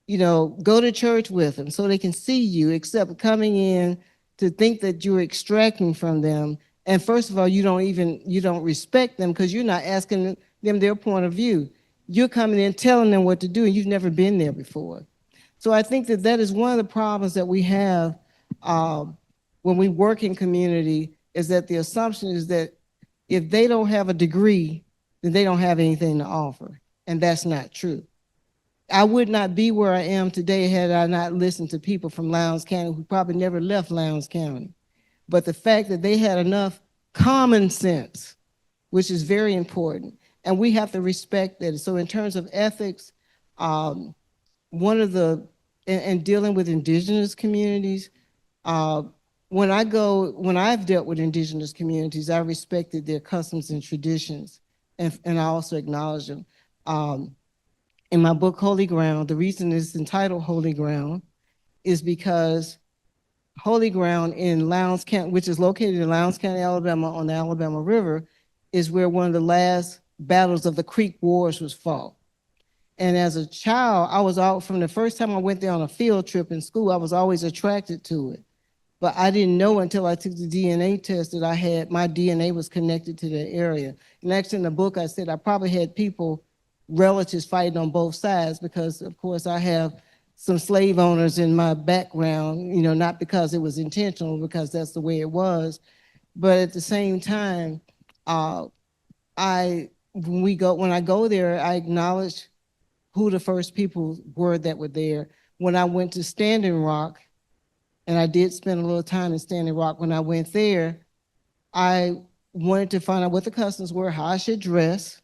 Speaker 1: You know, go to church with them so they can see you, except coming in to think that you're extracting from them. And first of all, you don't respect them because you're not asking them their point of view. You're coming in telling them what to do, and you've never been there before. So I think that that is one of the problems that we have when we work in community, is that the assumption is that if they don't have a degree, then they don't have anything to offer. And that's not true. I would not be where I am today had I not listened to people from Lowndes County who probably never left Lowndes County. But the fact that they had enough common sense, which is very important, and we have to respect that. So in terms of ethics, one of the, and dealing with indigenous communities, when I've dealt with indigenous communities, I respected their customs and traditions, and I also acknowledge them. In my book, Holy Ground, the reason it's entitled Holy Ground is because Holy Ground in Lowndes County, which is located in Lowndes County, Alabama, on the Alabama River, is where one of the last battles of the Creek Wars was fought. And as a child, I was out from the first time I went there on a field trip in school, I was always attracted to it. But I didn't know until I took the DNA test that my DNA was connected to that area. And actually in the book, I said I probably had relatives fighting on both sides because, of course, I have some slave owners in my background, you know, not because it was intentional, because that's the way it was. But at the same time, when I go there, I acknowledge who the first people were that were there. When I went to Standing Rock, and I did spend a little time in Standing Rock, when I went there, I wanted to find out what the customs were, how I should dress.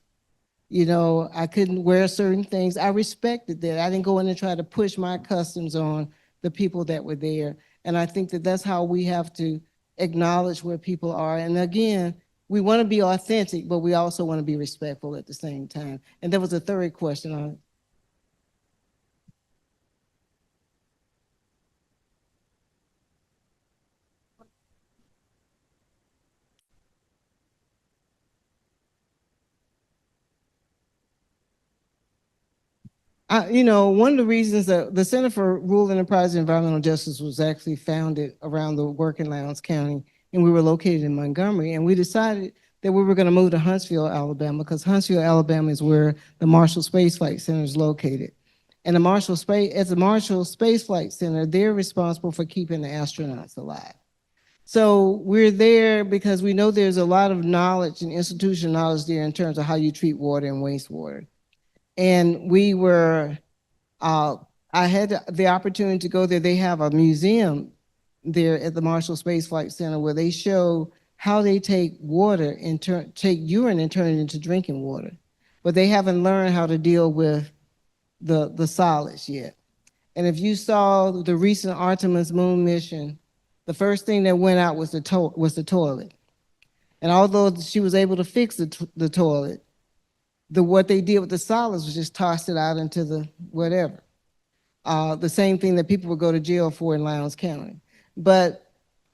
Speaker 1: You know, I couldn't wear certain things. I respected that. I didn't go in and try to push my customs on the people that were there. And I think that that's how we have to acknowledge where people are. And again, we want to be authentic, but we also want to be respectful at the same time. And there was a third question on it. One of the reasons that the Center for Rural Enterprise and Environmental Justice was actually founded around the work in Lowndes County, and we were located in Montgomery, and we decided that we were going to move to Huntsville, Alabama, because Huntsville, Alabama is where the Marshall Space Flight Center is located. And the Marshall Space Flight Center, they're responsible for keeping the astronauts alive. So we're there because we know there's a lot of knowledge and institutional knowledge there in terms of how you treat water and wastewater. And I had the opportunity to go there. They have a museum there at the Marshall Space Flight Center where they show how they take water and take urine and turn it into drinking water. But they haven't learned how to deal with the solids yet. And if you saw the recent Artemis moon mission, the first thing that went out was the toilet. And although she was able to fix the toilet, what they did with the solids was just toss it out into the whatever. The same thing that people would go to jail for in Lowndes County. But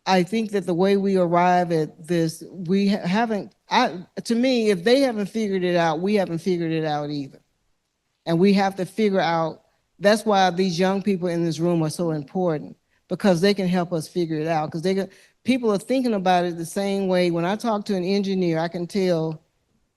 Speaker 1: I think that the way we arrive at this, we haven't, to me, if they haven't figured it out, we haven't figured it out either. And we have to figure out, that's why these young people in this room are so important, because they can help us figure it out. Because people are thinking about it the same way. When I talk to an engineer, I can tell,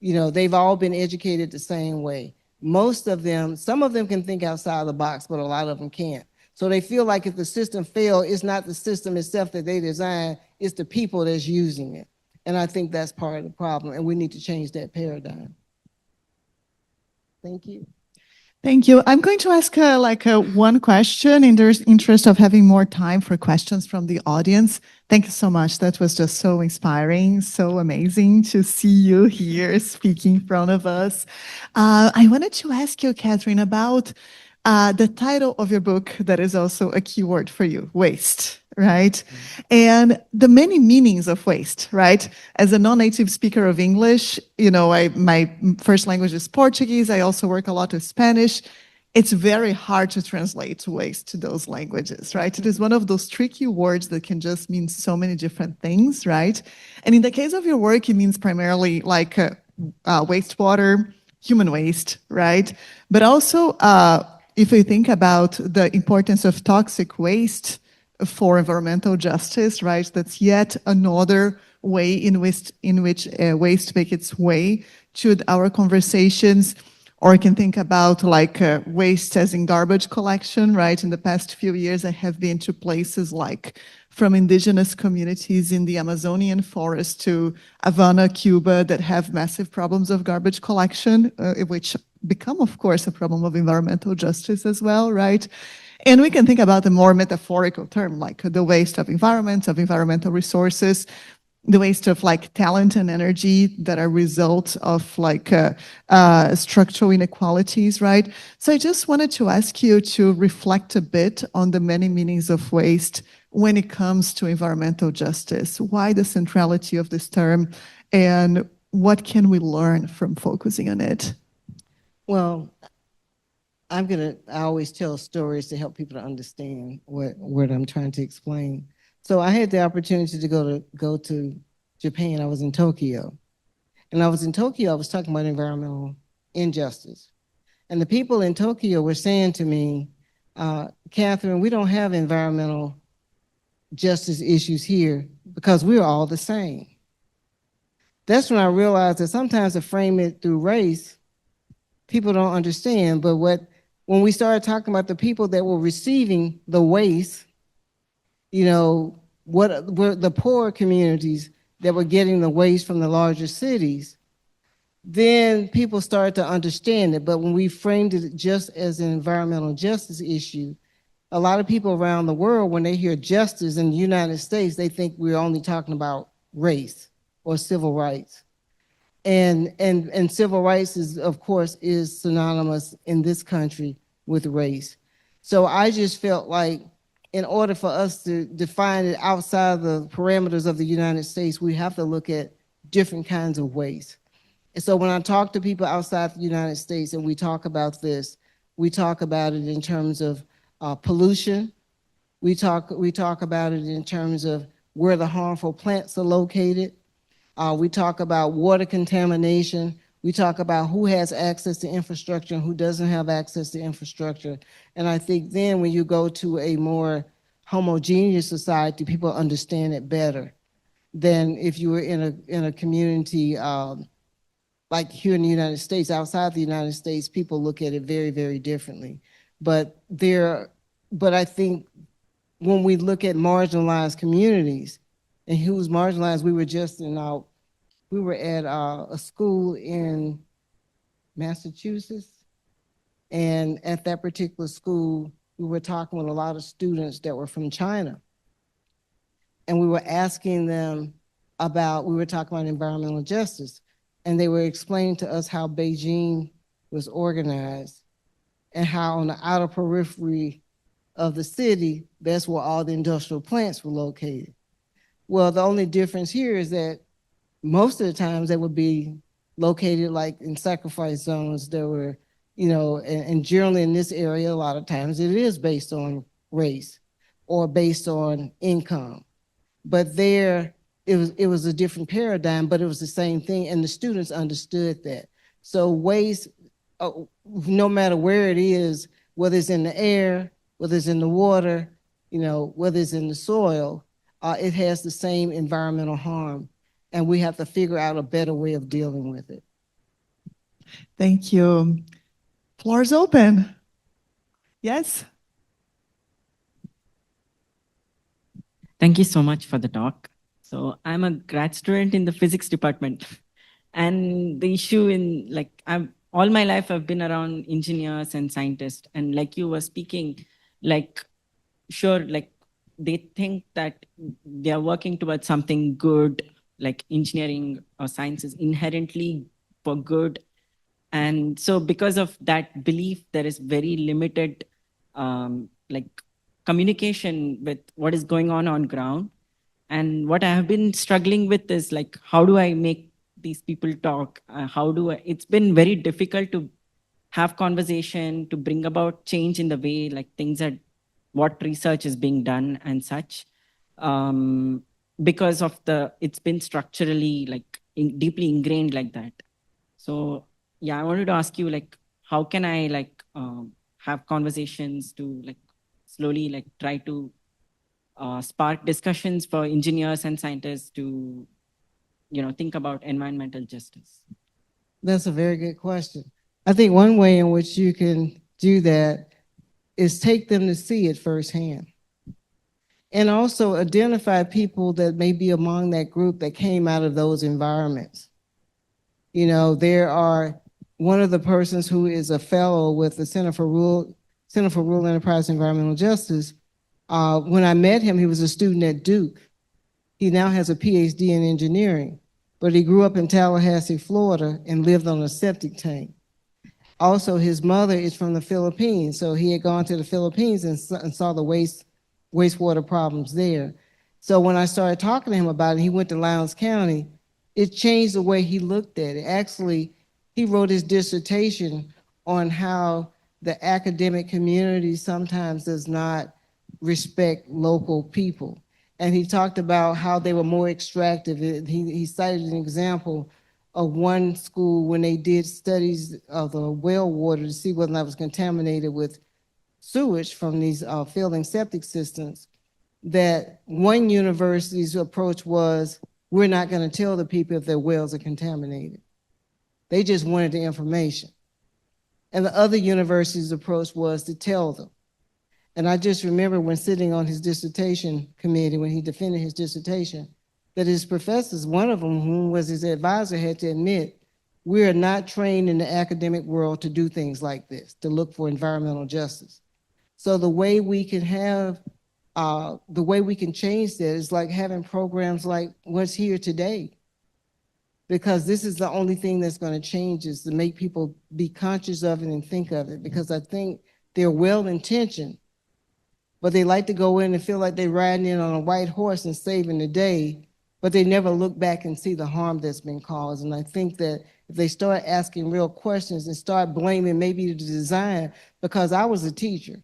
Speaker 1: they've all been educated the same way. Most of them, some of them can think outside the box, but a lot of them can't. So they feel like if the system failed, it's not the system itself that they designed, it's the people that's using it. And I think that's part of the problem, and we need to change that paradigm. Thank you.
Speaker 3: Thank you. I'm going to ask one question in the interest of having more time for questions from the audience. Thank you so much. That was just so inspiring, so amazing to see you here speaking in front of us. I wanted to ask you, Catherine, about the title of your book that is also a keyword for you, waste, right? And the many meanings of waste, right? As a non-native speaker of English, my first language is Portuguese. I also work a lot with Spanish. It's very hard to translate waste to those languages, right? It is one of those tricky words that can just mean so many different things, right? And in the case of your work, it means primarily like wastewater, human waste, right? But also, if we think about the importance of toxic waste for environmental justice, right, that's yet another way in which waste makes its way to our conversations. Or you can think about waste as in garbage collection, right? In the past few years, I have been to places like from indigenous communities in the Amazonian forest to Havana, Cuba, that have massive problems of garbage collection, which become, of course, a problem of environmental justice as well, right? And we can think about a more metaphorical term, like the waste of environments, of environmental resources, the waste of talent and energy that are results of structural inequalities, right? So I just wanted to ask you to reflect a bit on the many meanings of waste when it comes to environmental justice. Why the centrality of this term, and what can we learn from focusing on it?
Speaker 1: Well, I always tell stories to help people to understand what I'm trying to explain. So I had the opportunity to go to Japan. I was in Tokyo. And I was in Tokyo, I was talking about environmental injustice. And the people in Tokyo were saying to me, Catherine, we don't have environmental justice issues here because we're all the same. That's when I realized that sometimes to frame it through race, people don't understand. But when we started talking about the people that were receiving the waste, what were the poor communities that were getting the waste from the larger cities, then people started to understand it. But when we framed it just as an environmental justice issue, a lot of people around the world, when they hear justice in the United States, they think we're only talking about race or civil rights. And civil rights is, of course, is synonymous in this country with race. So I just felt like in order for us to define it outside the parameters of the United States, we have to look at different kinds of waste. And so when I talk to people outside the United States and we talk about this, we talk about it in terms of pollution. We talk about it in terms of where the harmful plants are located. We talk about water contamination. We talk about who has access to infrastructure and who doesn't have access to infrastructure. And I think then when you go to a more homogeneous society, people understand it better than if you were in a community like here in the United States. Outside the United States, people look at it very, very differently. But I think when we look at marginalized communities and who's marginalized, we were at a school in Massachusetts, and at that particular school, we were talking with a lot of students that were from China. And we were asking them we were talking about environmental justice, and they were explaining to us how Beijing was organized and how on the outer periphery of the city, that's where all the industrial plants were located. Well, the only difference here is that most of the times they would be located like in sacrifice zones. There were, and generally in this area, a lot of times it is based on race or based on income. But there, it was a different paradigm, but it was the same thing, and the students understood that. So waste, no matter where it is, whether it's in the air, whether it's in the water, whether it's in the soil, it has the same environmental harm, and we have to figure out a better way of dealing with it.
Speaker 3: Thank you. Floor is open. Yes?
Speaker 4: Thank you so much for the talk. So I'm a grad student in the physics department. And the issue in all my life I've been around engineers and scientists. And like you were speaking, sure, they think that they are working towards something good, like engineering or science is inherently for good. And so because of that belief, there is very limited communication with what is going on ground. And what I have been struggling with is how do I make these people talk? It's been very difficult to have conversation, to bring about change in the way things are, what research is being done and such. Because of it's been structurally deeply ingrained like that. So yeah, I wanted to ask you how can I have conversations to slowly try to spark discussions for engineers and scientists to think about environmental justice?
Speaker 1: That's a very good question. I think one way in which you can do that is take them to see it firsthand. And also identify people that may be among that group that came out of those environments. There are one of the persons who is a fellow with the Center for Rural Enterprise and Environmental Justice. When I met him, he was a student at Duke. He now has a PhD in engineering, but he grew up in Tallahassee, Florida, and lived on a septic tank. Also, his mother is from the Philippines, so he had gone to the Philippines and saw the wastewater problems there. So when I started talking to him about it, he went to Lowndes County, it changed the way he looked at it. Actually, he wrote his dissertation on how the academic community sometimes does not respect local people. And he talked about how they were more extractive. He cited an example of one school when they did studies of the well water to see whether or not it was contaminated with sewage from these failing septic systems, that one university's approach was, we're not going to tell the people if their wells are contaminated. They just wanted the information. And the other university's approach was to tell them. And I just remember when sitting on his dissertation committee, when he defended his dissertation, that his professors, one of them, who was his advisor, had to admit, we are not trained in the academic world to do things like this, to look for environmental justice. So the way we can change that is like having programs like what's here today. Because this is the only thing that's going to change, is to make people be conscious of it and think of it. Because I think they're well-intentioned, but they like to go in and feel like they're riding in on a white horse and saving the day, but they never look back and see the harm that's been caused. And I think that if they start asking real questions and start blaming maybe the design, because I was a teacher.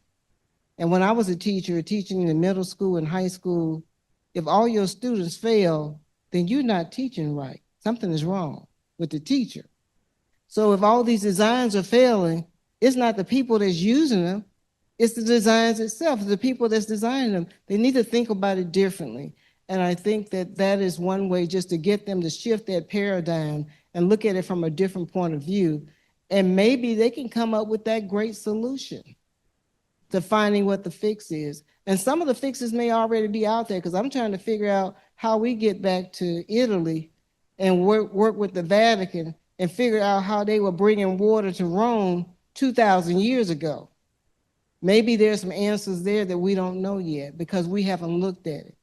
Speaker 1: And when I was a teacher, teaching in middle school and high school, if all your students fail, then you're not teaching right. Something is wrong with the teacher. So if all these designs are failing, it's not the people that's using them, it's the designs itself, the people that's designing them. They need to think about it differently. And I think that that is one way just to get them to shift that paradigm and look at it from a different point of view. And maybe they can come up with that great solution to finding what the fix is. And some of the fixes may already be out there, because I'm trying to figure out how we get back to Italy and work with the Vatican and figure out how they were bringing water to Rome 2,000 years ago. Maybe there's some answers there that we don't know yet because we haven't looked at it.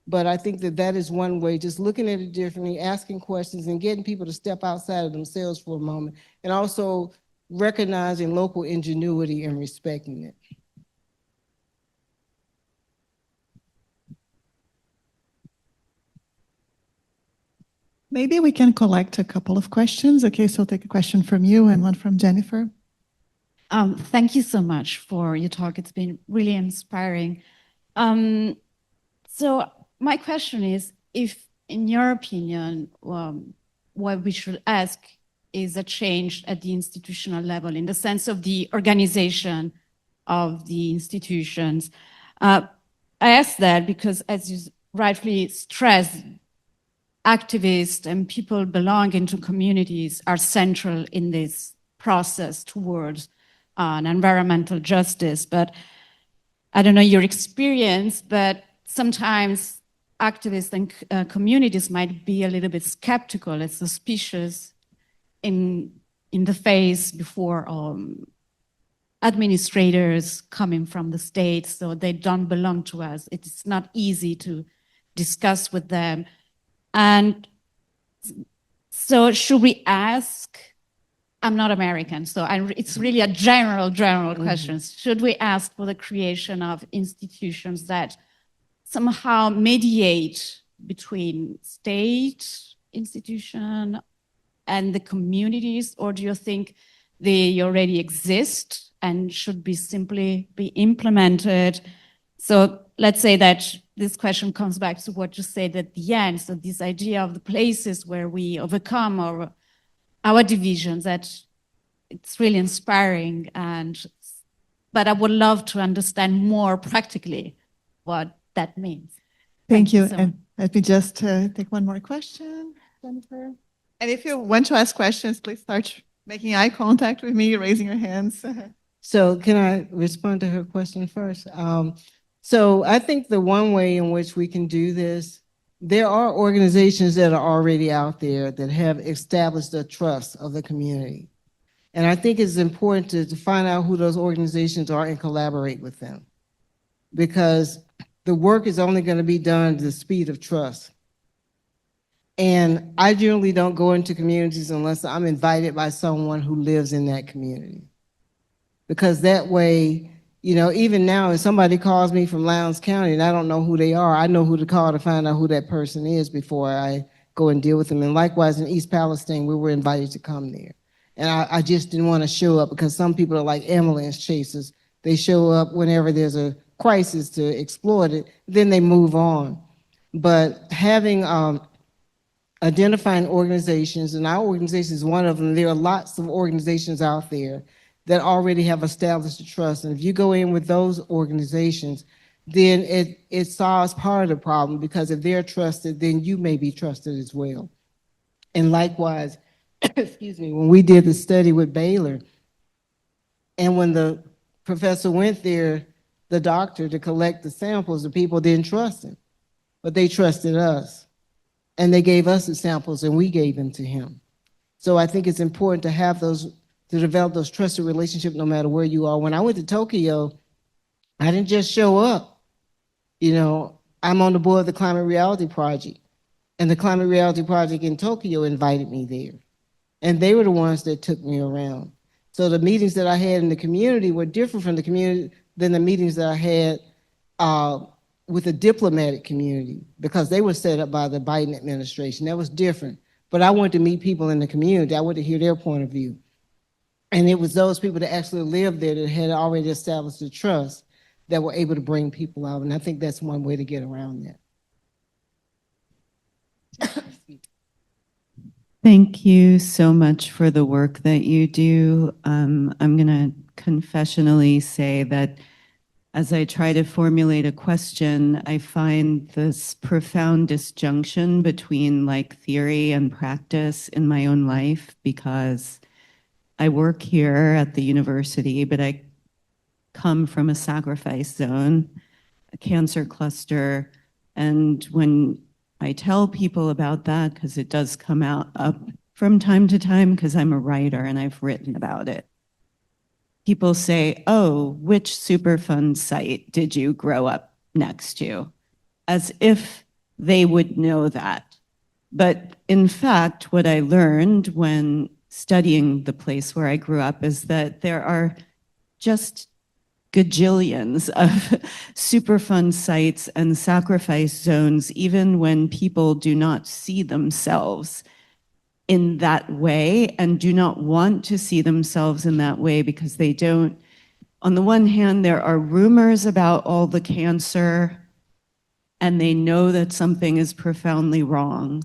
Speaker 1: But I think that that is one way, just looking at it differently, asking questions, and getting people to step outside of themselves for a moment, and also recognizing local ingenuity and respecting it.
Speaker 3: Maybe we can collect a couple of questions. Okay, so I'll take a question from you and one from Jennifer.
Speaker 5: Thank you so much for your talk. It's been really inspiring. So my question is, if, in your opinion, what we should ask is a change at the institutional level in the sense of the organization of the institutions. I ask that because, as you rightfully stressed, activists and people belonging to communities are central in this process towards an environmental justice. But I don't know your experience, but sometimes activists and communities might be a little bit skeptical and suspicious in the face before administrators coming from the state, so they don't belong to us. It's not easy to discuss with them. And so should we ask, I'm not American, so it's really a general question. Should we ask for the creation of institutions that somehow mediate between state institution and the communities, or do you think they already exist and should be simply be implemented? So let's say that this question comes back to what you said at the end. So this idea of the places where we overcome our divisions, that it's really inspiring. But I would love to understand more practically what that means.
Speaker 3: Thank you.
Speaker 5: so much.
Speaker 3: And let me just take one more question, Jennifer. And if you want to ask questions, please start making eye contact with me, raising your hands.
Speaker 1: So can I respond to her question first? So I think the one way in which we can do this, there are organizations that are already out there that have established the trust of the community. And I think it's important to find out who those organizations are and collaborate with them, because the work is only going to be done at the speed of trust. And I generally don't go into communities unless I'm invited by someone who lives in that community. Because that way, you know, even now, if somebody calls me from Lowndes County and I don't know who they are, I know who to call to find out who that person is before I go and deal with them. And likewise, in East Palestine, we were invited to come there. And I just didn't want to show up because some people are like ambulance chasers. They show up whenever there's a crisis to exploit it, then they move on. But having identifying organizations, and our organization is one of them. There are lots of organizations out there that already have established a trust. And if you go in with those organizations, then it solves part of the problem, because if they're trusted, then you may be trusted as well. And likewise, excuse me, when we did the study with Baylor, and when the professor went there, the doctor, to collect the samples, the people didn't trust him, but they trusted us. And they gave us the samples and we gave them to him. So I think it's important to have those, to develop those trusted relationships no matter where you are. When I went to Tokyo, I didn't just show up. You know, I'm on the board of the Climate Reality Project, and the Climate Reality Project in Tokyo invited me there. And they were the ones that took me around. So the meetings that I had in the community were different from the community than the meetings that I had with the diplomatic community, because they were set up by the Biden administration. That was different. But I wanted to meet people in the community. I wanted to hear their point of view. And it was those people that actually lived there that had already established the trust that were able to bring people out. And I think that's one way to get around that.
Speaker 6: Thank you so much for the work that you do. I'm going to confessionally say that as I try to formulate a question, I find this profound disjunction between like theory and practice in my own life, because I work here at the university, but I come from a sacrifice zone, a cancer cluster. And when I tell people about that, because it does come out up from time to time, because I'm a writer and I've written about it, people say, oh, which Superfund site did you grow up next to? As if they would know that. But in fact, what I learned when studying the place where I grew up is that there are just gajillions of Superfund sites and sacrifice zones, even when people do not see themselves in that way and do not want to see themselves in that way, because they don't. On the one hand, there are rumors about all the cancer and they know that something is profoundly wrong,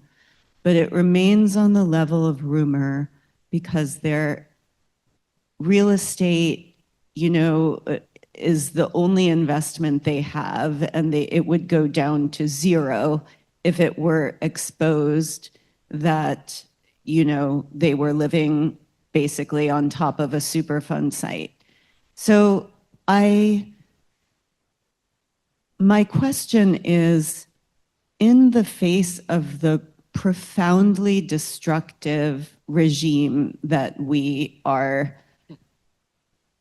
Speaker 6: but it remains on the level of rumor because their real estate, is the only investment they have, and it would go down to zero if it were exposed that, they were living basically on top of a Superfund site. So my question is, in the face of the profoundly destructive regime that we are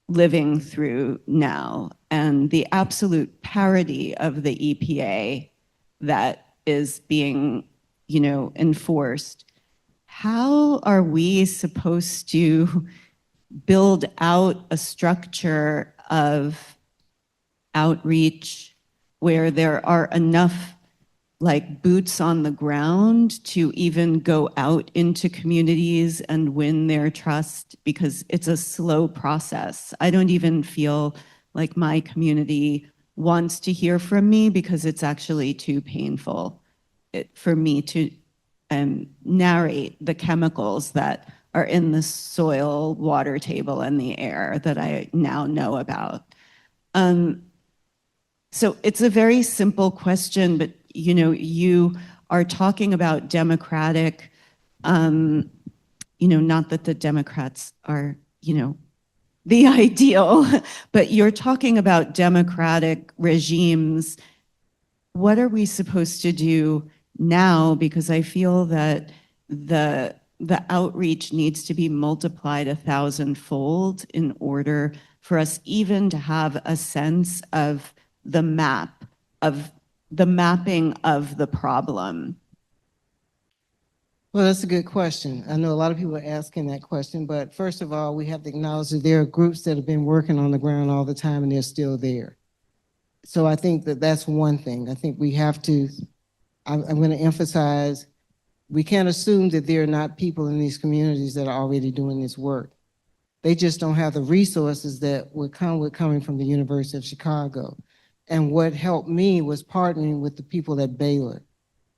Speaker 6: living through now, and the absolute parody of the EPA that is being, enforced, how are we supposed to build out a structure of outreach where there are enough boots on the ground to even go out into communities and win their trust? Because it's a slow process. I don't even feel like my community wants to hear from me because it's actually too painful for me to narrate the chemicals that are in the soil, water table, and the air that I now know about. So it's a very simple question, but you are talking about democratic, not that the Democrats are, the ideal, but you're talking about democratic regimes. What are we supposed to do now? Because I feel that the outreach needs to be multiplied 1,000-fold in order for us even to have a sense of the mapping of the problem.
Speaker 1: Well, that's a good question. I know a lot of people are asking that question, but first of all, we have to acknowledge that there are groups that have been working on the ground all the time and they're still there. So I think that that's one thing. I think we have to, I'm going to emphasize, we can't assume that there are not people in these communities that are already doing this work. They just don't have the resources that would come with coming from the University of Chicago. And what helped me was partnering with the people at Baylor.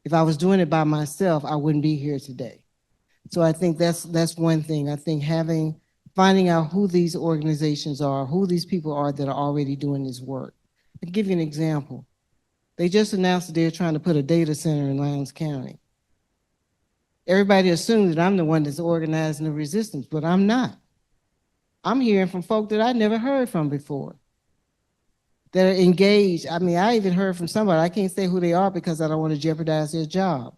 Speaker 1: If I was doing it by myself, I wouldn't be here today. So I think that's one thing. I think finding out who these organizations are, who these people are that are already doing this work. I'll give you an example. They just announced that they're trying to put a data center in Lowndes County. Everybody assumes that I'm the one that's organizing the resistance, but I'm not. I'm hearing from folk that I never heard from before, that are engaged. I mean, I even heard from somebody, I can't say who they are because I don't want to jeopardize their job,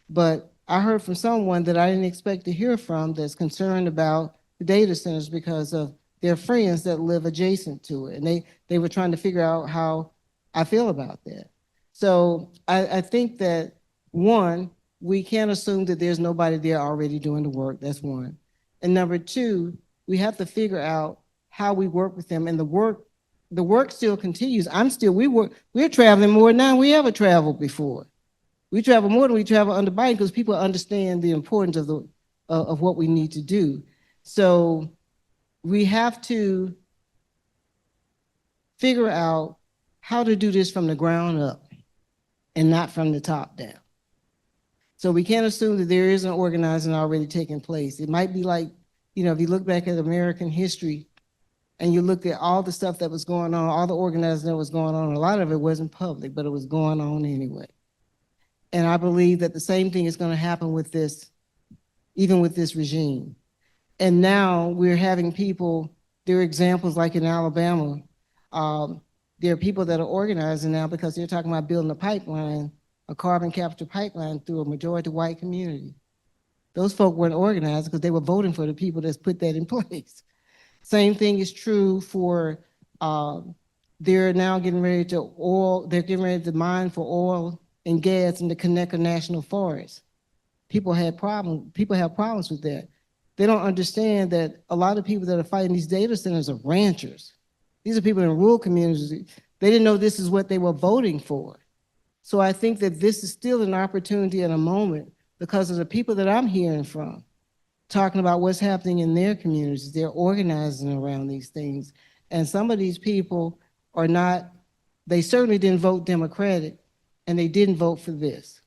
Speaker 1: but I heard from someone that I didn't expect to hear from that's concerned about the data centers because of their friends that live adjacent to it. And they were trying to figure out how I feel about that. So I think that, one, we can't assume that there's nobody there already doing the work. That's one. And number two, we have to figure out how we work with them. And the work still continues. We're traveling more now than we ever traveled before. We travel more than we travel under Biden because people understand the importance of what we need to do. So we have to figure out how to do this from the ground up and not from the top down. So we can't assume that there isn't organizing already taking place. It might be like, if you look back at American history and you look at all the stuff that was going on, all the organizing that was going on, a lot of it wasn't public, but it was going on anyway. And I believe that the same thing is going to happen with this, even with this regime. And now we're having people, there are examples like in Alabama, there are people that are organizing now because they're talking about building a pipeline, a carbon capture pipeline through a majority white community. Those folk weren't organized because they were voting for the people that's put that in place. Same thing is true for, they're now getting ready to mine for oil and gas in the Conecuh National Forest. People have problems with that. They don't understand that a lot of people that are fighting these data centers are ranchers. These are people in rural communities. They didn't know this is what they were voting for. So I think that this is still an opportunity and a moment because of the people that I'm hearing from, talking about what's happening in their communities. They're organizing around these things. And some of these people are not, they certainly didn't vote Democratic, and they didn't vote for this.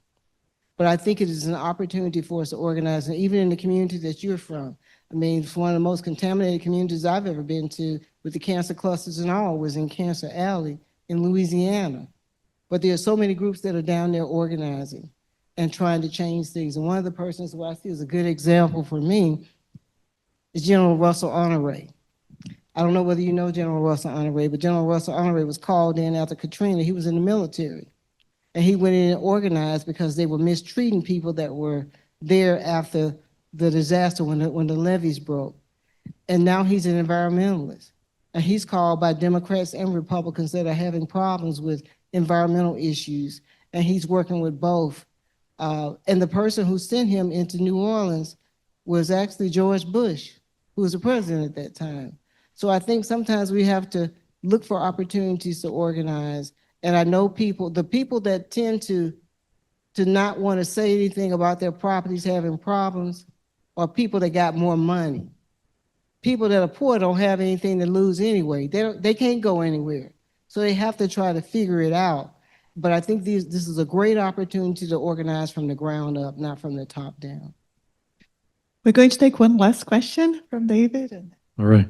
Speaker 1: But I think it is an opportunity for us to organize, and even in the community that you're from. I mean, it's one of the most contaminated communities I've ever been to, with the cancer clusters and all, was in Cancer Alley in Louisiana. But there are so many groups that are down there organizing and trying to change things. And one of the persons who I see is a good example for me is General Russell Honore. I don't know whether you know General Russell Honore, but General Russell Honore was called in after Katrina. He was in the military. And he went in and organized because they were mistreating people that were there after the disaster when the levees broke. And now he's an environmentalist. And he's called by Democrats and Republicans that are having problems with environmental issues. And he's working with both. And the person who sent him into New Orleans was actually George Bush, who was the president at that time. So I think sometimes we have to look for opportunities to organize. And I know the people that tend to not want to say anything about their properties having problems are people that got more money. People that are poor don't have anything to lose anyway. They can't go anywhere. So they have to try to figure it out. But I think this is a great opportunity to organize from the ground up, not from the top down.
Speaker 3: We're going to take one last question from David.
Speaker 7: All right.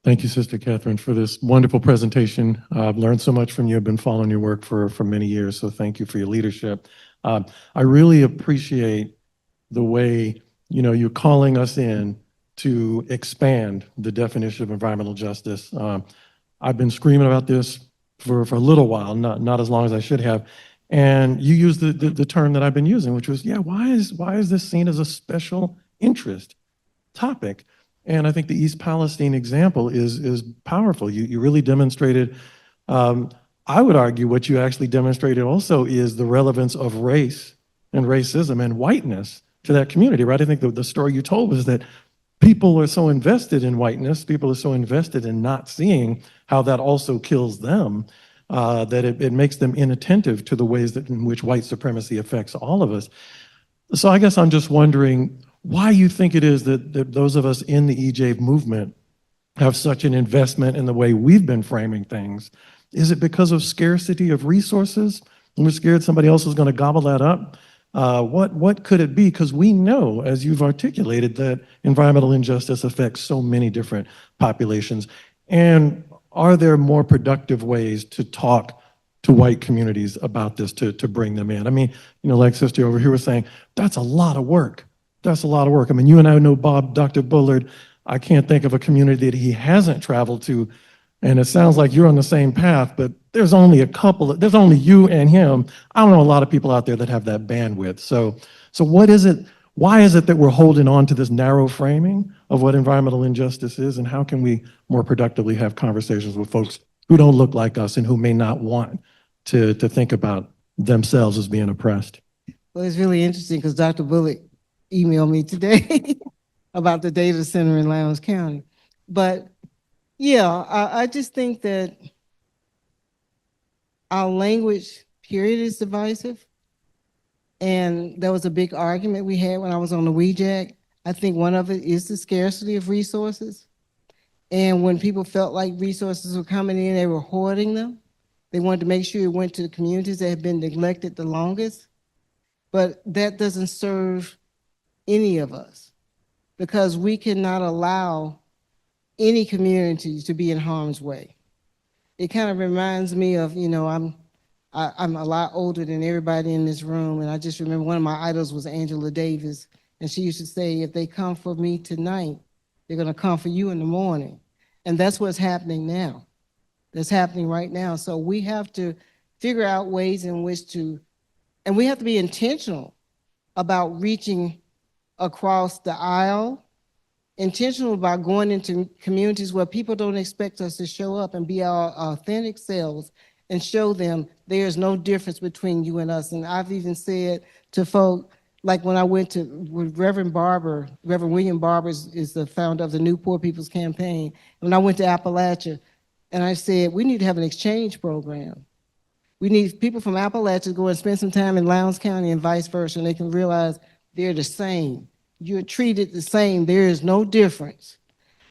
Speaker 7: Thank you, Sister Catherine, for this wonderful presentation. I've learned so much from you. I've been following your work for many years, so thank you for your leadership. I really appreciate the way, you're calling us in to expand the definition of environmental justice. I've been screaming about this for a little while, not as long as I should have. And you used the term that I've been using, which was, why is this seen as a special interest topic? And I think the East Palestine example is powerful. You really demonstrated, I would argue what you actually demonstrated also is the relevance of race and racism and whiteness to that community, right? I think the story you told was that people are so invested in whiteness, people are so invested in not seeing how that also kills them, that it makes them inattentive to the ways in which white supremacy affects all of us. So I guess I'm just wondering why you think it is that those of us in the EJ movement have such an investment in the way we've been framing things. Is it because of scarcity of resources? And we're scared somebody else is going to gobble that up? What could it be? Because we know, as you've articulated, that environmental injustice affects so many different populations. And are there more productive ways to talk to white communities about this to bring them in? I mean, like Sister over here was saying, that's a lot of work. That's a lot of work. I mean, you and I know Dr. Bullard. I can't think of a community that he hasn't traveled to. And it sounds like you're on the same path, but there's only there's only you and him. I don't know a lot of people out there that have that bandwidth. So what is it, why is it that we're holding on to this narrow framing of what environmental injustice is, and how can we more productively have conversations with folks who don't look like us and who may not want to think about themselves as being oppressed?
Speaker 1: Well, it's really interesting because Dr. Bullock emailed me today about the data center in Lowndes County. But yeah, I just think that our language, period, is divisive. And there was a big argument we had when I was on the WEJAC. I think one of it is the scarcity of resources. And when people felt like resources were coming in, they were hoarding them. They wanted to make sure it went to the communities that had been neglected the longest. But that doesn't serve any of us, because we cannot allow any community to be in harm's way. It kind of reminds me of, I'm a lot older than everybody in this room, and I just remember one of my idols was Angela Davis, and she used to say, if they come for me tonight, they're going to come for you in the morning. And that's what's happening now. That's happening right now. So we have to figure out ways in which and we have to be intentional about reaching across the aisle, intentional about going into communities where people don't expect us to show up and be our authentic selves and show them there's no difference between you and us. And I've even said to folk, like when I went with Reverend William Barber is the founder of the New Poor People's Campaign. When I went to Appalachia, and I said, we need to have an exchange program. We need people from Appalachia to go and spend some time in Lowndes County and vice versa, and they can realize they're the same. You're treated the same. There is no difference.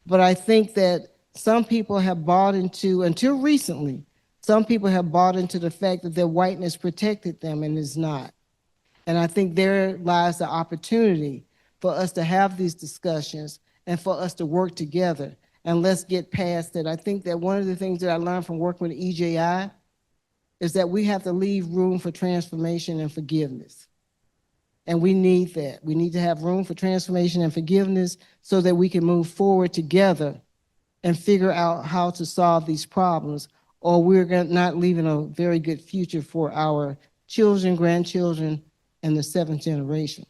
Speaker 1: But I think that some people have bought into, until recently, Some people have bought into the fact that their whiteness protected them, and it's not. And I think there lies the opportunity for us to have these discussions and for us to work together. And let's get past that. I think that one of the things that I learned from working with EJI is that we have to leave room for transformation and forgiveness. And we need that. We need to have room for transformation and forgiveness so that we can move forward together and figure out how to solve these problems, or we're not leaving a very good future for our children, grandchildren, and the seventh generation.